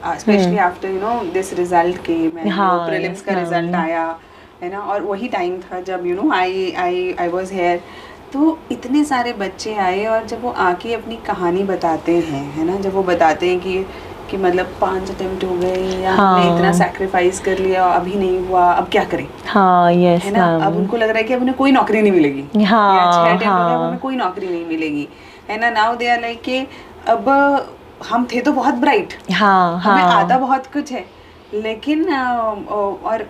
especially after this result came and prelims का result आया, है ना, और वही टाइम था जब I was here, तो इतने सारे बच्चे आए, और जब वो आके अपनी कहानी बताते हैं, है ना, जब वो बताते हैं कि कि मतलब 5 अटेम्प्ट हो गए या हमने इतना सैक्रिफाइस कर लिया, अभी नहीं हुआ, अब क्या करें। हाँ यस है ना, अब उनको लग रहा है कि अब उन्हें कोई नौकरी नहीं मिलेगी। हाँ, या 6 अटेम्प्ट हो गए, अब हाँ। हमें कोई नौकरी नहीं मिलेगी, है ना। नाउ दे आर लाइक कि अब हम थे तो बहुत ब्राइट, हाँ, हमें हाँ, आता बहुत कुछ है, लेकिन और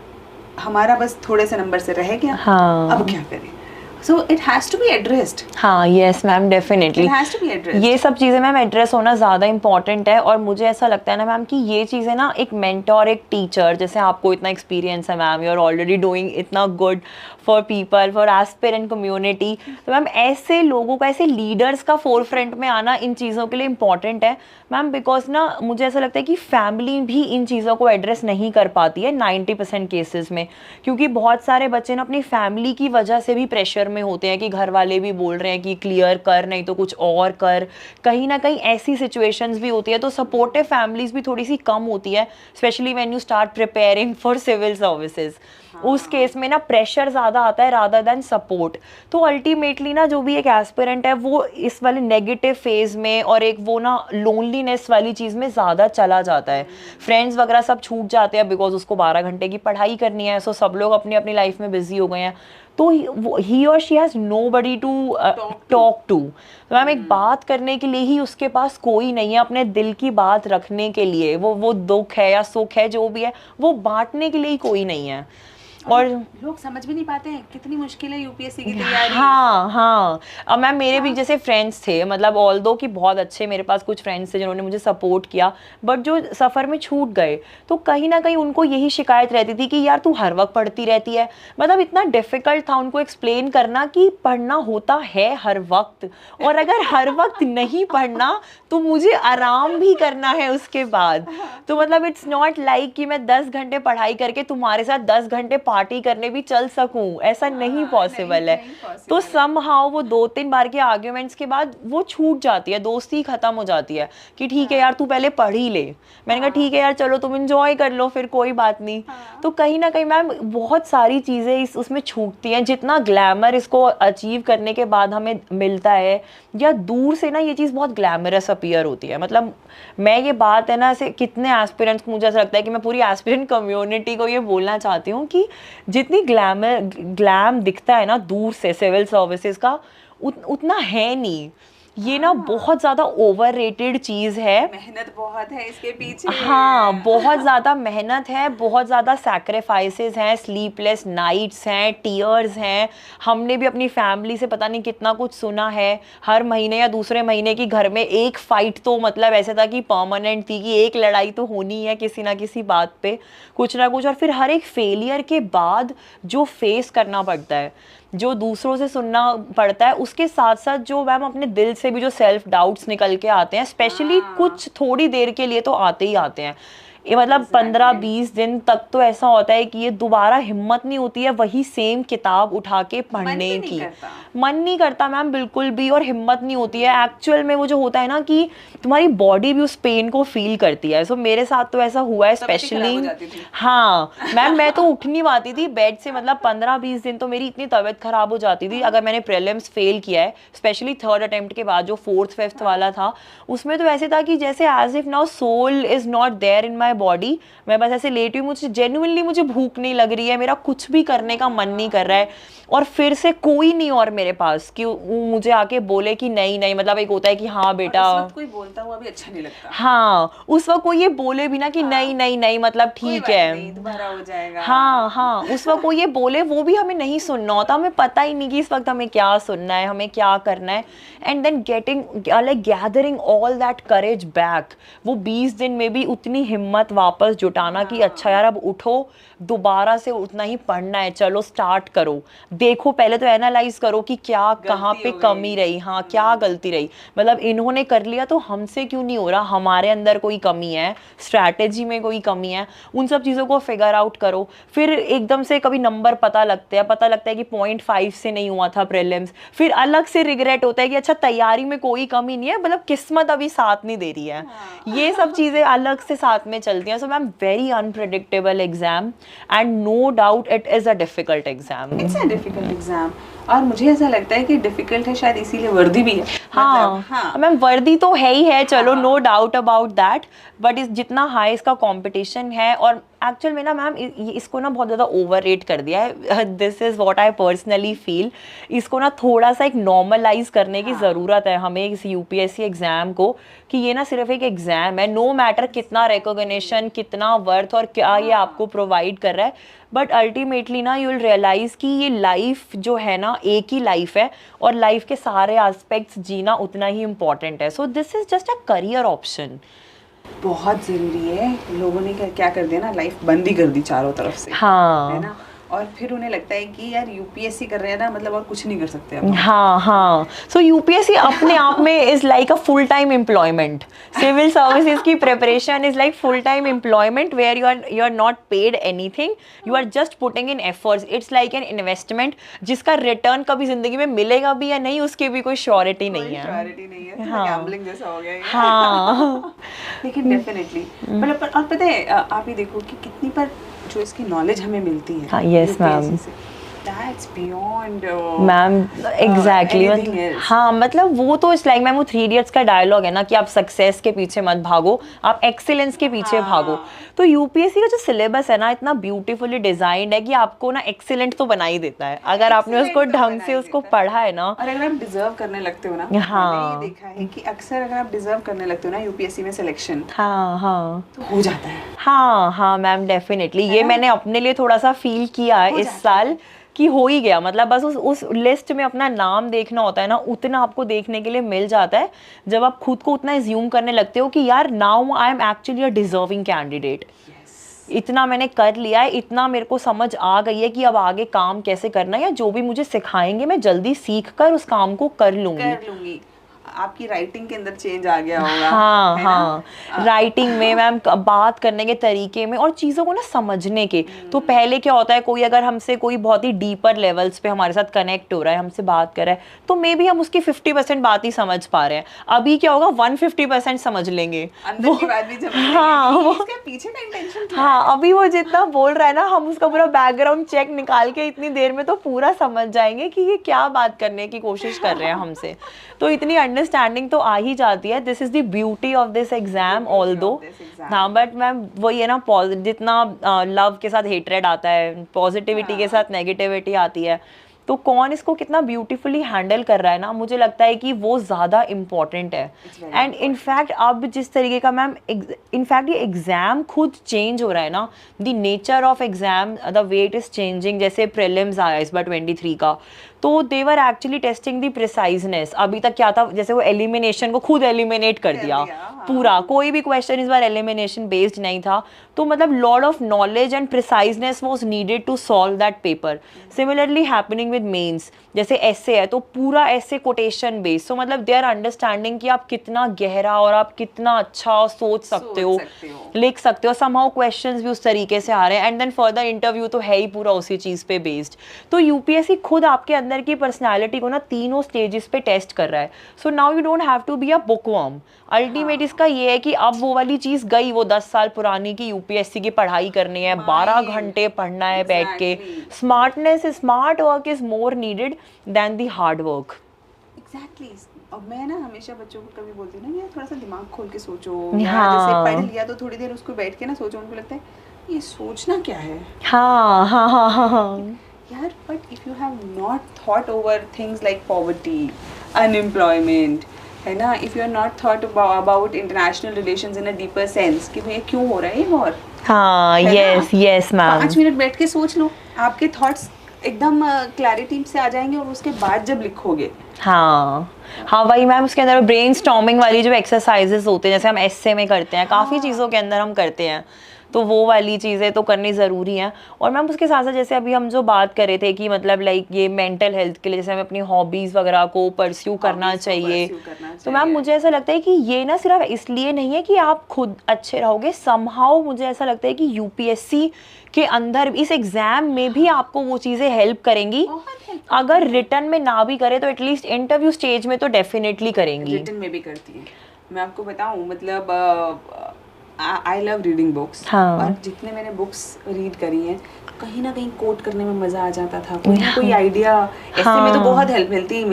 हमारा बस थोड़े से नंबर से रह गया, हाँ। अब क्या करें। So it has to be addressed. हाँ yes ma'am, definitely It has to be addressed. ये सब चीज़ें मैम एड्रेस होना ज़्यादा इंपॉर्टेंट है। और मुझे ऐसा लगता है ना मैम कि ये चीज़ें ना एक मेंटोर, एक टीचर, जैसे आपको इतना एक्सपीरियंस है ma'am, you are already doing इतना good for people, for aspirant community, तो मैम ऐसे लोगों का, ऐसे लीडर्स का फोर फ्रंट में आना इन चीज़ों के लिए इम्पॉर्टेंट है मैम। बिकॉज ना मुझे ऐसा लगता है कि फैमिली भी इन चीज़ों को एड्रेस नहीं कर पाती है 90% केसेस में, क्योंकि बहुत सारे बच्चे ना अपनी फैमिली की वजह से भी प्रेशर में होते हैं कि घर वाले भी बोल रहे हैं कि क्लियर कर, नहीं तो कुछ और कर। कहीं ना कहीं ऐसी सिचुएशंस भी होती है, तो सपोर्टिव फैमिलीज भी थोड़ी सी कम होती है, specially when you start preparing for civil services. उस केस में ना प्रेशर ज़्यादा आता है रादर देन सपोर्ट। तो अल्टीमेटली ना जो भी एक एस्पिरेंट है वो इस वाले नेगेटिव फेज में और एक वो ना लोनलीनेस वाली चीज़ में ज़्यादा चला जाता है। फ्रेंड्स वगैरह सब छूट जाते हैं बिकॉज उसको 12 घंटे की पढ़ाई करनी है, सो सब लोग अपनी अपनी लाइफ में बिजी हो गए हैं, तो ही और she has nobody to talk to. Ma'am एक बात करने के लिए ही उसके पास कोई नहीं है, अपने दिल की बात रखने के लिए, वो दुख है या सुख है जो भी है वो बांटने के लिए ही कोई नहीं है। और लोग समझ भी नहीं पाते हैं कितनी मुश्किल है यूपीएससी की तैयारी। हाँ हाँ, अब मैम मेरे भी जैसे फ्रेंड्स थे, मतलब ऑल्दो कि बहुत अच्छे मेरे पास कुछ फ्रेंड्स थे जिन्होंने मुझे सपोर्ट किया, बट जो सफ़र में छूट गए तो कहीं ना कहीं उनको यही शिकायत रहती थी कि यार तू हर वक्त पढ़ती रहती है। मतलब इतना डिफ़िकल्ट था उनको एक्सप्लेन करना कि पढ़ना होता है हर वक्त, और अगर हर वक्त नहीं पढ़ना तो मुझे आराम भी करना है उसके बाद। तो मतलब इट्स नॉट लाइक कि मैं 10 घंटे पढ़ाई करके तुम्हारे साथ 10 घंटे पार्टी करने भी चल सकूं, ऐसा नहीं पॉसिबल है। तो समहाउ वो 2-3 बार के आर्ग्यूमेंट्स के बाद वो छूट जाती है, दोस्ती खत्म हो जाती है कि ठीक है यार तू पहले पढ़ ही ले। मैंने कहा ठीक है यार चलो तुम एंजॉय कर लो फिर कोई बात नहीं। तो कहीं ना कहीं मैम बहुत सारी चीज़ें उसमें छूटती हैं। जितना ग्लैमर इसको अचीव करने के बाद हमें मिलता है, या दूर से ना ये चीज़ बहुत ग्लैमरस अपीयर होती है। मतलब मैं ये बात है ना ऐसे कितने एस्पिरेंट्स को मुझे ऐसा लगता है कि मैं पूरी एस्पिरेंट कम्युनिटी को ये बोलना चाहती हूँ कि जितनी ग्लैम दिखता है ना दूर से सिविल सर्विसेज का, उतना है नहीं। ये ना बहुत ज़्यादा ओवररेटेड चीज़ है। मेहनत बहुत है इसके पीछे। हाँ बहुत ज़्यादा मेहनत है, बहुत ज़्यादा सैक्रिफाइसेस हैं, स्लीपलेस नाइट्स हैं, टीयर्स हैं। हमने भी अपनी फैमिली से पता नहीं कितना कुछ सुना है। हर महीने या दूसरे महीने की घर में एक फ़ाइट तो मतलब ऐसे था कि परमानेंट थी, कि एक लड़ाई तो होनी है किसी ना किसी बात पे, कुछ ना कुछ। और फिर हर एक फेलियर के बाद जो फेस करना पड़ता है, जो दूसरों से सुनना पड़ता है, उसके साथ साथ जो मैम अपने दिल से भी जो सेल्फ डाउट्स निकल के आते हैं, स्पेशली कुछ थोड़ी देर के लिए तो आते ही आते हैं। ये मतलब 15-20 दिन तक तो ऐसा होता है कि ये दोबारा हिम्मत नहीं होती है वही सेम किताब उठा के पढ़ने की। मन नहीं करता मैम बिल्कुल भी, और हिम्मत नहीं होती है। एक्चुअल में वो जो होता है ना कि तुम्हारी बॉडी भी उस पेन को फील करती है। सो मेरे साथ तो ऐसा हुआ है स्पेशली। हाँ मैम मैं तो उठ नहीं पाती थी बेड से, मतलब 15-20 दिन तो मेरी इतनी तबीयत खराब हो जाती थी। अगर मैंने प्रीलिम्स फेल किया है, स्पेशली 3rd अटेम्प्ट के बाद, जो 4th-5th वाला था, उसमें तो ऐसे था कि जैसे as if now soul is not there in my body. मैं बस ऐसे लेटी हूँ, मुझे जेन्युइनली मुझे भूख नहीं लग रही है, मेरा कुछ भी करने का मन नहीं कर रहा है, और फिर से कोई नहीं और मेरे पास कि मुझे आके बोले कि नहीं नहीं, मतलब एक होता है कि हाँ बेटा, कोई बोलता हुआ भी अच्छा नहीं लगता। हाँ उस वक्त कोई ये बोले भी ना कि नहीं नहीं नहीं मतलब ठीक है दोबारा हो जाएगा। हाँ हाँ उस वक्त कोई ये बोले वो भी हमें नहीं सुनना होता। हमें पता ही नहीं कि इस वक्त हमें क्या सुनना है, हमें क्या करना है। And then getting like gathering all that courage back, वो 20 दिन में भी उतनी हिम्मत वापस जुटाना कि अच्छा यार अब उठो, दोबारा से उतना ही पढ़ना है, चलो स्टार्ट करो। देखो पहले तो एनालाइज करो कि क्या कहाँ पे कमी रही, हाँ क्या गलती रही। मतलब इन्होंने कर लिया तो हमसे क्यों नहीं हो रहा, हमारे अंदर कोई कमी है, स्ट्रैटेजी में कोई कमी है, उन सब चीज़ों को फिगर आउट करो। फिर एकदम से कभी नंबर पता लगते हैं, पता लगता है कि 0.5 से नहीं हुआ था प्रीलिम्स, फिर अलग से रिग्रेट होता है कि अच्छा तैयारी में कोई कमी नहीं है, मतलब किस्मत अभी साथ नहीं दे रही है। ये सब चीज़ें अलग से साथ में चलती हैं। So ma'am very unpredictable exam, and no doubt it is a difficult exam. It's a difficult exam. और मुझे ऐसा लगता है कि डिफिकल्ट है शायद इसीलिए वर्दी भी है। हाँ हाँ मैम वर्दी तो है ही है, चलो no doubt about that, but इस जितना हाई इसका कंपटीशन है, और एक्चुअल में ना मैम इसको ना बहुत ज़्यादा ओवर रेट कर दिया है, this is what I personally feel. इसको ना थोड़ा सा एक नॉर्मलाइज करने की ज़रूरत है हमें इस यूपीएससी एग्ज़ाम को, कि ये ना सिर्फ एक एग्ज़ाम है, नो मैटर कितना रिकॉग्निशन, कितना वर्थ और क्या ये आपको प्रोवाइड कर रहा है, बट अल्टीमेटली ना यू विल रियलाइज़ कि ये लाइफ जो है ना एक ही लाइफ है, और लाइफ के सारे एस्पेक्ट्स जीना उतना ही इम्पॉर्टेंट है। So this is just a career option. बहुत ज़रूरी है। लोगों ने क्या कर दिया ना, लाइफ बंद ही कर दी चारों तरफ से, हाँ है ना, और फिर उन्हें लगता है कि यार यूपीएससी कर रहे हैं ना, मतलब और कुछ नहीं कर सकते अब। हाँ हाँ, सो यूपीएससी अपने आप में is like a full time employment. Civil services की preparation is like full time employment where you are not paid anything, you are just putting in efforts. It's like an investment जिसका return कभी जिंदगी में मिलेगा भी या नहीं उसकी भी कोई श्योरिटी नहीं है। श्योरिटी नहीं है, हाँ। गैम्बलिंग जैसा हो गया ये। हाँ लेकिन डेफिनेटली मतलब और पता है आप ही देखो कि कितनी पर जो इसकी नॉलेज हमें मिलती है। हाँ, yes, ma'am. That's beyond ma'am exactly anything else. हाँ मतलब वो तो इट्स लाइक मैम वो 3 इडियट्स का डायलॉग है ना कि आप सक्सेस के पीछे मत भागो, आप एक्सीलेंस के पीछे भागो। तो यूपीएससी का जो सिलेबस है ना इतना ब्यूटीफुली डिजाइंड है कि आपको ना एक्सीलेंट तो बना ही देता है अगर आपने उसको ढंग से उसको पढ़ा है ना। और अगर आप डिजर्व करने लगते हो ना, हाँ। मैंने ये देखा है कि अक्सर अगर आप डिजर्व करने लगते हो ना यूपीएससी में सिलेक्शन, हाँ हाँ तो हो जाता है। हाँ हाँ मैम डेफिनेटली ये मैंने अपने लिए थोड़ा सा फील किया है इस साल कि हो ही गया, मतलब बस उस लिस्ट में अपना नाम देखना होता है ना, उतना आपको देखने के लिए मिल जाता है जब आप खुद को उतना एज्यूम करने लगते हो कि यार now I am actually a deserving candidate. इतना मैंने कर लिया है, इतना मेरे को समझ आ गई है कि अब आगे काम कैसे करना है, या जो भी मुझे सिखाएंगे मैं जल्दी सीख कर उस काम को कर लूंगी। आपकी राइटिंग के अंदर चेंज आ गया होगा। हाँ हाँ, राइटिंग में मैम बात करने के तरीके में और चीज़ों को ना समझने के। तो पहले क्या होता है, कोई अगर हमसे कोई बहुत ही डीपर लेवल्स पे हमारे साथ कनेक्ट हो रहा है, हमसे बात कर रहा है, तो मे बी हम उसकी 50% बात ही समझ पा रहे हैं। अभी क्या होगा 150% समझ लेंगे अंदर की बात भी समझ लेंगे। हाँ वो इसके पीछे का इंटेंशन क्या हाँ है? अभी वो जितना बोल रहा है ना हम उसका पूरा बैकग्राउंड चेक निकाल के इतनी देर में तो पूरा समझ जाएंगे कि ये क्या बात करने की कोशिश कर रहे हैं हमसे। तो इतनी अंडरस्टैंडिंग तो आ ही जाती है। This is the beauty of this exam although. हाँ बट मैम वही है ना, जितना लव के साथ हेटरेड आता है, पॉजिटिविटी के साथ नेगेटिविटी आती है, तो कौन इसको कितना ब्यूटीफुली हैंडल कर रहा है ना, मुझे लगता है कि वो ज़्यादा इम्पॉर्टेंट है। एंड इनफैक्ट अब जिस तरीके का मैम इनफैक्ट ये एग्ज़ाम खुद चेंज हो रहा है ना, the nature of exam, the way it is changing. जैसे प्रीलिम्स आया इस बार 23 का, तो दे वर एक्चुअली टेस्टिंग द प्रिसाइजनेस। अभी तक क्या था, जैसे वो एलिमिनेशन को खुद एलिमिनेट कर दिया पूरा, कोई भी क्वेश्चन इस बार एलिमिनेशन बेस्ड नहीं था। तो मतलब lot of knowledge and preciseness was needed to solve that paper. Similarly happening with mains, जैसे ऐसे है तो पूरा ऐसे कोटेशन बेस्ड। सो मतलब दे आर अंडरस्टैंडिंग कि आप कितना गहरा और आप कितना अच्छा सोच सकते हो, लिख सकते हो। समहाउ क्वेश्चंस भी उस तरीके से आ रहे हैं, एंड देन फर्दर इंटरव्यू तो है ही पूरा उसी चीज़ पे बेस्ड। तो यूपीएससी खुद आपके अंदर की पर्सनैलिटी को ना तीनों स्टेजेस पे टेस्ट कर रहा है। So now you don't have to be a bookworm. Ultimate इसका ये है कि अब वो वाली चीज़ गई, वो 10 साल पुरानी की यूपीएससी की पढ़ाई करनी है, 12 घंटे पढ़ना है बैठ के। Smart work is more needed than the hard work. Exactly. अब मैं ना हमेशा बच्चों को कभी बोलती हूँ ना, यार थोड़ा सा दिमाग खोल के सोचो। हाँ। जैसे पढ़ लिया तो थोड़ी देर उसको बैठ के ना सोचो, उनको लगता है ये सोचना क्या है। हाँ हाँ हाँ हाँ हाँ यार but if you have not thought over things like poverty, unemployment, है ना, if you are not thought about international relations in a deeper sense कि भैया क्यों हो रहा है ये वॉर। हाँ यस यस मैम। 5 मिनट बैठ के सोच लो, आपके थॉट्स एकदम क्लैरिटी से आ जाएंगे, और उसके बाद जब लिखोगे। हाँ हाँ वही मैम, उसके अंदर ब्रेन स्टॉर्मिंग वाली जो एक्सरसाइजेस होते हैं, जैसे हम एस्से में करते हैं, काफ़ी चीज़ों के अंदर हम करते हैं, तो वो वाली चीज़ें तो करनी ज़रूरी है। और मैम उसके साथ साथ जैसे अभी हम जो बात कर रहे थे कि मतलब लाइक ये मेंटल हेल्थ के लिए जैसे हमें अपनी हॉबीज़ वगैरह को परस्यू करना चाहिए। तो मैम मुझे ऐसा लगता है कि ये ना सिर्फ इसलिए नहीं है कि आप खुद अच्छे रहोगे, समहाउ मुझे ऐसा लगता है कि यूपीएससी के अंदर इस एग्ज़ाम में भी आपको वो चीज़ें हेल्प करेंगी। अगर रिटर्न में ना भी करे तो एटलीस्ट इंटरव्यू स्टेज में तो डेफिनेटली करेंगी। रिटर्न में भी करती है। मैं आपको बताऊं, मतलब आई लव रीडिंग बुक्स, हाँ। और जितने मैंने बुक्स रीड करी हैं कहीं ना कहीं कोट करने में मजा आ जाता था, कोई ना कोई आइडिया ऐसे में तो बहुत हेल्प मिलती थी,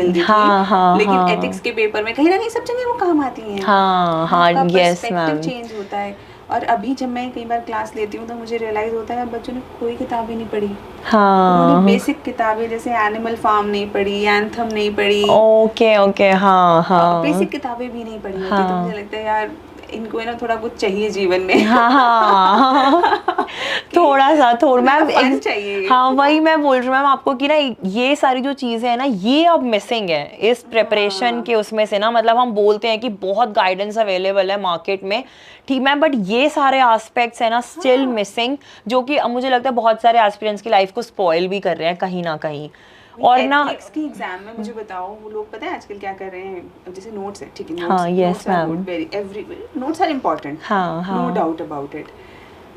लेकिन एथिक्स के पेपर में कहीं ना कहीं सब जगह वो काम आती हैं। हाँ हाँ, यस मैम। चेंज होता है। और अभी जब मैं कई बार क्लास लेती हूँ तो मुझे रियलाइज होता है बच्चों ने कोई किताबें नहीं पढ़ी। हाँ, बेसिक किताबें जैसे एनिमल फार्म नहीं पढ़ी, एंथम नहीं पढ़ी, ओके ओके, हाँ हाँ, बेसिक किताबें भी नहीं पढ़ी होती। हाँ। तो मुझे लगता है यार इनको है ना थोड़ा कुछ चाहिए जीवन में। हाँ थोड़ा मैम चाहिए। हाँ, वही मैं बोल रही हूँ मैम आपको कि ना ये सारी जो चीजें हैं ना ये अब मिसिंग है इस प्रिपरेशन के उसमें से ना। मतलब हम बोलते हैं कि बहुत गाइडेंस अवेलेबल है मार्केट में, ठीक मैम, बट ये सारे एस्पेक्ट्स है ना स्टिल मिसिंग, जो कि मुझे लगता है बहुत सारे एस्पिरेंट्स की लाइफ को स्पॉइल भी कर रहे हैं कहीं ना कहीं। और ना एथिक्स की एग्जाम में मुझे बताओ वो लोग पता है आजकल क्या कर रहे हैं, जैसे नोट्स है, ठीक है, हाँ, yes, ma'am. Notes are important, हाँ हाँ, नो डाउट अबाउट इट,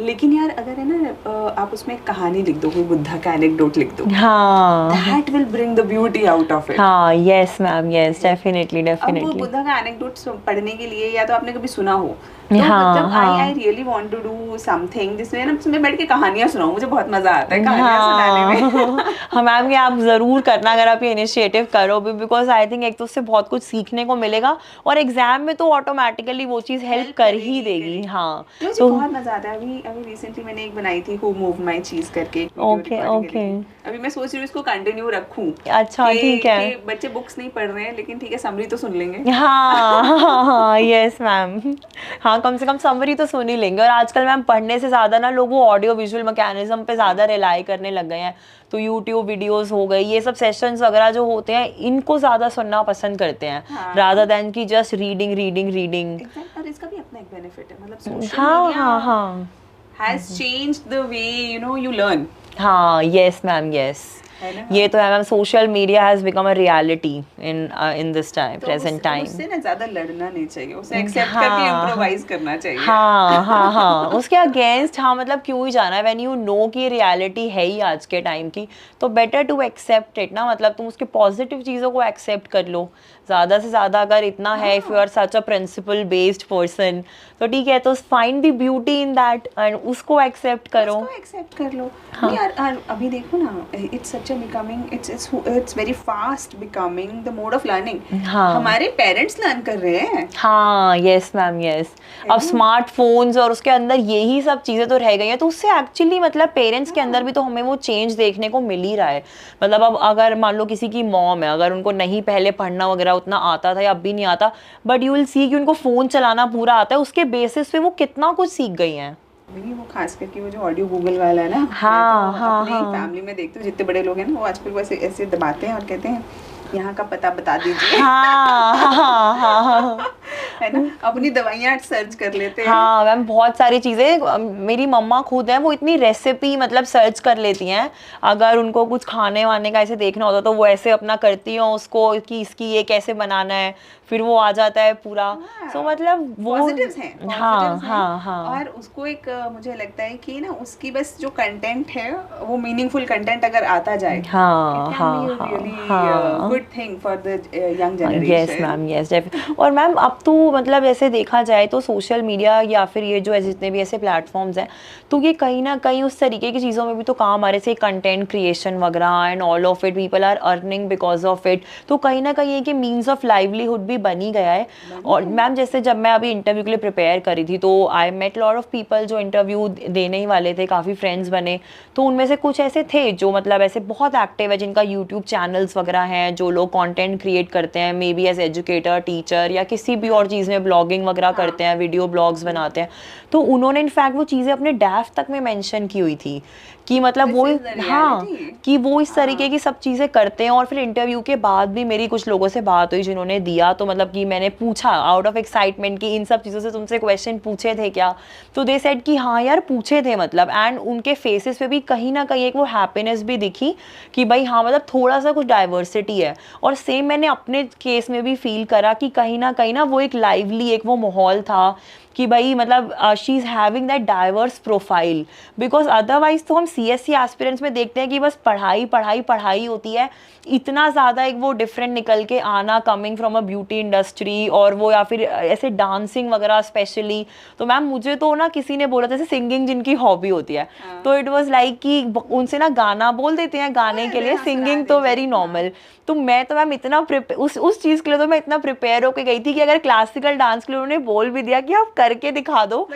लेकिन यार अगर है ना आप उसमें एक कहानी लिख दो, कोई बुद्धा का एनेक्डोट लिख दो, हाँ, that will bring the beauty out of it. हाँ, यस मैम, यस, डेफिनेटली अब वो डेफिनेटली। बुद्धा का एनेक्डोट पढ़ने के लिए या तो आपने कभी सुना हो, तो हाँ, मतलब हाँ। I really want to do something जिसमें ना मैं बैठ के कहानियां सुनाऊं, मुझे बहुत मजा आता है कहानियां सुनाने में। हाँ मैम, ये आप ज़रूर करना अगर आप ये इनिशिएटिव करो भी, बिकॉज आई थिंक एक तो उससे बहुत कुछ सीखने को मिलेगा और एग्जाम में तो ऑटोमेटिकली वो चीज़ हेल्प कर ही देगी। हाँ, मुझे तो बहुत मजा आता है। अभी रिसेंटली मैंने एक बनाई थी हु मूव माय चीज करके, ओके ओके, अभी मैं सोच रही हूँ इसको कंटिन्यू रखूं। अच्छा, ठीक है। कि बच्चे बुक्स नहीं पढ़ रहे हैं लेकिन ठीक है समरी तो सुन लेंगे। हाँ हाँ हाँ, यस मैम, हाँ, कम से कम समरी तो सुन ही लेंगे। और आजकल मैम पढ़ने से ज़्यादा ना लोग वो ऑडियो विजुअल मैकेनिज्म पे ज़्यादा रिलाई करने लग गए हैं, तो यूट्यूब वीडियोस हो गई, ये सब सेशंस वगैरह जो होते हैं इनको ज़्यादा सुनना पसंद करते हैं रादर देन कि जस्ट रीडिंग रीडिंग रीडिंग। और इसका भी अपना एक बेनिफिट है, मतलब सोशल हाँ मीडिया हाँ हाँ, has changed the way you learn. हाँ, यस मैम, यस, ये तो है ma'am, social media has become a reality in this time, present time. उससे ना ज्यादा लड़ना नहीं चाहिए, उसे एक्सेप्ट करके इम्प्रोवाइज करना चाहिए। हाँ हाँ हाँ, उसके अगेंस्ट हाँ मतलब क्यों ही जाना है, व्हेन यू नो कि रियलिटी है ही आज के टाइम की, तो बेटर टू एक्सेप्ट इट ना। मतलब तुम उसके पॉजिटिव चीज़ों को एक्सेप्ट कर लो ज़्यादा से ज़्यादा, अगर इतना है, if you are such a principle based person तो ठीक है, तो find the beauty in that and उसको एक्सेप्ट करो, उसको एक्सेप्ट कर लो। हाँ। यार अभी देखो ना, it's such a becoming, it's very fast becoming the mode of learning. हाँ, हमारे पेरेंट्स लर्न कर रहे हैं। हाँ, यस मैम, यस, अब स्मार्टफोन्स और उसके अंदर यही सब चीज़ें तो रह गई हैं, तो उससे एक्चुअली मतलब पेरेंट्स के अंदर भी तो हमें वो चेंज देखने को मिल ही रहा है। मतलब अब अगर मान लो किसी की मॉम है, अगर उनको नहीं पहले पढ़ना वगैरह उतना आता था या अब भी नहीं आता, बट यू विल सी कि उनको फ़ोन चलाना पूरा आता है, उसके बेसिस पे वो कितना कुछ सीख गई हैं। वही वो खास करके वो जो ऑडियो गूगल वाला है ना, हाँ तो हाँ अपनी हाँ, फैमिली में देखते हो जितने बड़े लोग हैं ना, वो आजकल वो ऐसे दबाते हैं और कहते हैं यहाँ का पता बता दीजिए। हाँ हाँ हाँ हाँ, है ना, अपनी दवाइयाँ सर्च कर लेते हैं। हाँ मैम, बहुत सारी चीज़ें, मेरी मम्मा खुद हैं, वो इतनी रेसिपी मतलब सर्च कर लेती हैं, अगर उनको कुछ खाने वाने का ऐसे देखना होता तो वो ऐसे अपना करती हैं उसको कि इसकी ये कैसे बनाना है, फिर वो आ जाता है पूरा। सो मतलब वो पॉजिटिव्स हैं, हाँ हाँ हाँ, और उसको एक मुझे लगता है कि ना उसकी बस जो कंटेंट है वो मीनिंगफुल कंटेंट अगर आता जाए, हाँ हाँ हाँ, good thing for the young generation. Yes ma'am, yes, और मैम अब तो मतलब ऐसे देखा जाए तो सोशल मीडिया या फिर ये जो जितने भी ऐसे प्लेटफॉर्म्स हैं, तो ये कहीं ना कहीं उस तरीके की चीज़ों में भी तो काम आ रहे से कंटेंट क्रिएशन वगैरह and all of it, people are earning because of it, तो कहीं ना कहीं एक मीन्स ऑफ लाइवलीहुड भी बनी गया है। और मैम जैसे जब मैं अभी इंटरव्यू के लिए प्रिपेयर करी थी तो I met lot of people जो इंटरव्यू देने ही वाले थे, काफ़ी फ्रेंड्स बने, तो उनमें से कुछ ऐसे थे जो मतलब ऐसे बहुत एक्टिव है, जिनका यूट्यूब चैनल्स वगैरह हैं, जो लोग कंटेंट क्रिएट करते हैं, maybe as educator, teacher या किसी भी और चीज़ में ब्लॉगिंग वगैरह करते हैं, वीडियो ब्लॉग्स बनाते हैं, तो उन्होंने इनफैक्ट वो चीज़ें अपने डैफ तक में मेंशन की हुई थी कि मतलब वो हाँ कि वो इस तरीके की सब चीज़ें करते हैं। और फिर इंटरव्यू के बाद भी मेरी कुछ लोगों से बात हुई जिन्होंने दिया, तो मतलब कि मैंने पूछा आउट ऑफ एक्साइटमेंट कि इन सब चीज़ों से तुमसे क्वेश्चन पूछे थे क्या, तो दे सेड कि हाँ यार पूछे थे, मतलब एंड उनके फेसेस पे भी कहीं ना कहीं एक वो हैप्पीनेस भी दिखी कि भाई हाँ मतलब थोड़ा सा कुछ डाइवर्सिटी है। और सेम मैंने अपने केस में भी फील करा कि कहीं ना वो एक लाइवली एक वो माहौल था कि भाई मतलब she is having that diverse profile, because otherwise तो हम CSC एस्पिरेंट्स में देखते हैं कि बस पढ़ाई पढ़ाई पढ़ाई होती है, इतना ज़्यादा एक वो डिफरेंट निकल के आना coming from a beauty industry और वो या फिर ऐसे डांसिंग वगैरह स्पेशली। तो मैम मुझे तो ना किसी ने बोला जैसे सिंगिंग जिनकी हॉबी होती है, तो इट वाज लाइक कि उनसे ना गाना बोल देते हैं गाने के लिए, सिंगिंग तो वेरी नॉर्मल। तो मैं तो मैम इतना उस चीज़ के लिए तो मैं इतना प्रिपेयर होकर गई थी कि अगर क्लासिकल डांस के लिए उन्होंने बोल भी दिया कि आप करके दिखा दो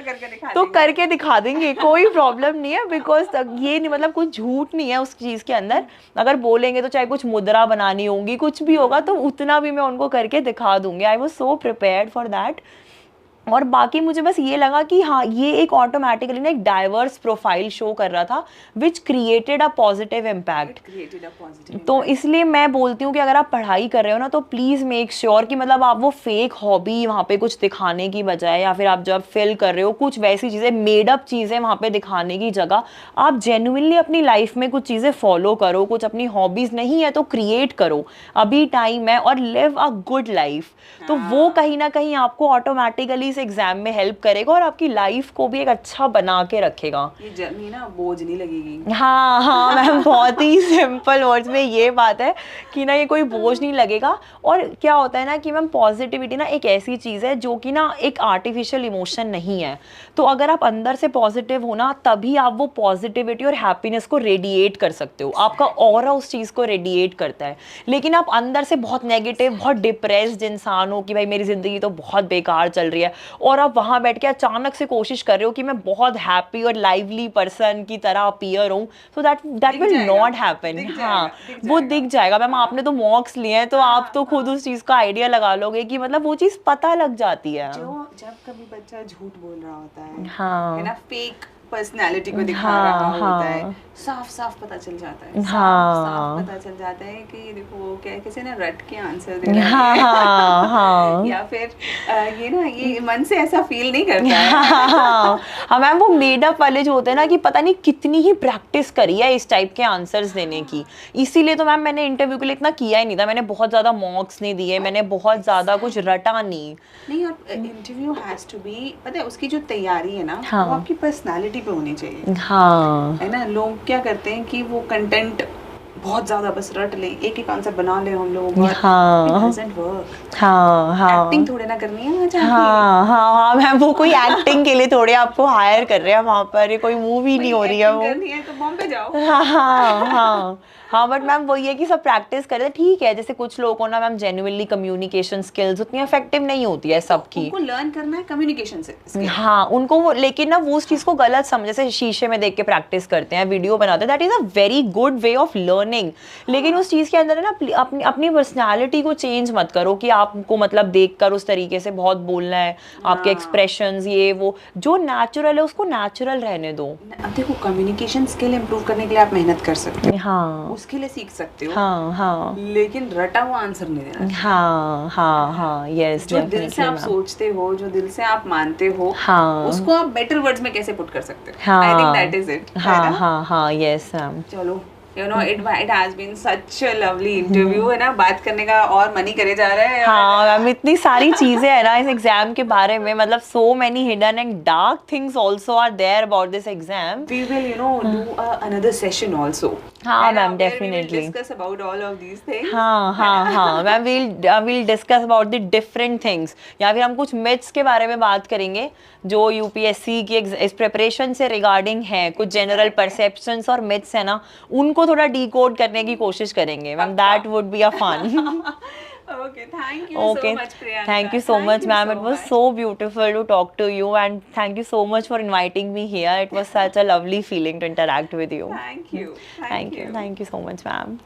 तो करके दिखा देंगे, कोई प्रॉब्लम नहीं है, बिकॉज ये नहीं मतलब कुछ झूठ नहीं है उस चीज़ के अंदर। अगर बोलेंगे तो चाहे कुछ मुद्रा बनानी होगी कुछ भी होगा तो उतना भी मैं उनको करके दिखा दूंगी। I was so prepared for that. और बाकी मुझे बस ये लगा कि हाँ ये एक ऑटोमेटिकली ना एक डाइवर्स प्रोफाइल शो कर रहा था which created a positive impact. तो इसलिए मैं बोलती हूँ कि अगर आप पढ़ाई कर रहे हो ना तो प्लीज़ मेक श्योर कि मतलब आप वो फेक हॉबी वहाँ पे कुछ दिखाने की बजाय या फिर आप जब फिल कर रहे हो कुछ वैसी चीज़ें मेडअप चीज़ें वहाँ पे दिखाने की जगह आप जेन्युइनली अपनी लाइफ में कुछ चीज़ें फॉलो करो, कुछ अपनी हॉबीज़ नहीं है तो क्रिएट करो, अभी टाइम है, और लिव अ गुड लाइफ। तो वो कहीं ना कहीं आपको ऑटोमेटिकली इस एग्जाम में हेल्प करेगा और आपकी लाइफ को भी एक अच्छा बना के रखेगा। ये जर्नी ना बोझ नहीं लगेगी। हाँ मैम बहुत ही सिंपल वर्ड्स में ये बात है कि ना ये कोई बोझ नहीं लगेगा। और क्या होता है ना कि मैम पॉजिटिविटी ना एक ऐसी चीज़ है जो कि ना एक आर्टिफिशियल इमोशन नहीं है। तो अगर आप अंदर से पॉजिटिव हो ना तभी आप वो पॉजिटिविटी और हैप्पीनेस को रेडिएट कर सकते हो, आपका ऑरा उस चीज़ को रेडिएट करता है। लेकिन आप अंदर से बहुत नेगेटिव बहुत डिप्रेस्ड इंसान हो कि भाई मेरी ज़िंदगी तो बहुत बेकार चल रही है और आप वहाँ बैठ के अचानक से कोशिश कर रहे हो कि मैं बहुत हैप्पी और लाइवली पर्सन की तरह अपीयर हूँ, तो दैट विल नॉट हैपन। हाँ वो दिख जाएगा मैम, आपने तो मॉक्स लिए हैं तो आप तो खुद उस चीज़ का आइडिया लगा लोगे कि मतलब वो चीज़ पता लग जाती है। जो जब कभी बच्चा झूठ बोल रहा होता है, हाँ है ना, फेक पर्सनालिटी को दिखा रहा होता है, साफ साफ पता चल जाता है, साफ पता चल जाता है कि देखो क्या किसी ने रट के आंसर दे रहा है या फिर ये ना ये मन से ऐसा फील नहीं करता है। हाँ मैम वो मेडअप वाले जो होते हैं ना कि पता नहीं कितनी ही प्रैक्टिस करी है इस टाइप के आंसर्स देने की, इसीलिए तो मैम मैंने इंटरव्यू के लिए इतना किया ही नहीं था, मैंने बहुत ज़्यादा मॉक्स नहीं दिए, मैंने बहुत ज़्यादा कुछ रटा नहीं। और इंटरव्यू हैज टू बी, पता है उसकी जो तैयारी है ना वो आपकी पर्सनालिटी पे होनी चाहिए। हाँ है ना, लोग क्या करते हैं कि वो कंटेंट बहुत ज्यादा बस रट ले, एक एक आंसर बना ले हम लोग, एक्टिंग थोड़े ना करनी है। हाँ मैम वो कोई एक्टिंग के लिए थोड़े आपको हायर कर रहे हैं वहाँ पर, ये कोई मूवी नहीं हो रही है वो, करनी है तो बॉम्बे जाओ। हाँ बट मैम वो ये कि सब प्रैक्टिस करें ठीक है। जैसे कुछ लोगों को ना मैम जेन्युइनली कम्युनिकेशन स्किल्स उतनी इफेक्टिव नहीं होती है सबकी, उनको लर्न करना है कम्युनिकेशन से। हाँ उनको वो, लेकिन ना वो उस चीज़ को गलत समझ, जैसे शीशे में देख के प्रैक्टिस करते हैं, वीडियो बनाते हैं, that is a very good way of learning. लेकिन उस चीज़ के अंदर है ना अपनी पर्सनैलिटी को चेंज मत करो कि आपको मतलब देख कर उस तरीके से बहुत बोलना है, आपके एक्सप्रेशंस ये वो जो नेचुरल है उसको नेचुरल रहने दो। देखो कम्युनिकेशन स्किल इंप्रूव करने के लिए आप मेहनत कर सकते हो, हाँ उसके लिए सीख सकते हो, हाँ लेकिन रटा हुआ आंसर नहीं देना। हाँ यस, जो दिल से आप सोचते हो, जो दिल से आप मानते हो, उसको आप बेटर वर्ड्स में कैसे पुट कर सकते हो। I think that is it. हाँ यस मैम। चलो you know it has been such a lovely interview, है ना, बात करने का और मन ही करे जा रहा है। हाँ मैम इतनी सारी चीजें है ना इस एग्जाम के बारे में, मतलब so many hidden and dark things also are there about this exam. We will do another session also. हाँ ma'am definitely. We will discuss about all of these things. हाँ ma'am we'll discuss about the different things, या फिर हम कुछ myths के बारे में बात करेंगे जो यूपीएससी की इस प्रिपरेशन से रिगार्डिंग है, कुछ जनरल परसेप्शंस और myths है ना उनको थोड़ा डिकोड करने की कोशिश करेंगे ma'am, that would be a fun. Okay, thank you so much, Priyanka. Thank you so much, ma'am. It was so beautiful to talk to you, and thank you so much for inviting me here. It was such a lovely feeling to interact with you. Thank you. Thank you so much, ma'am.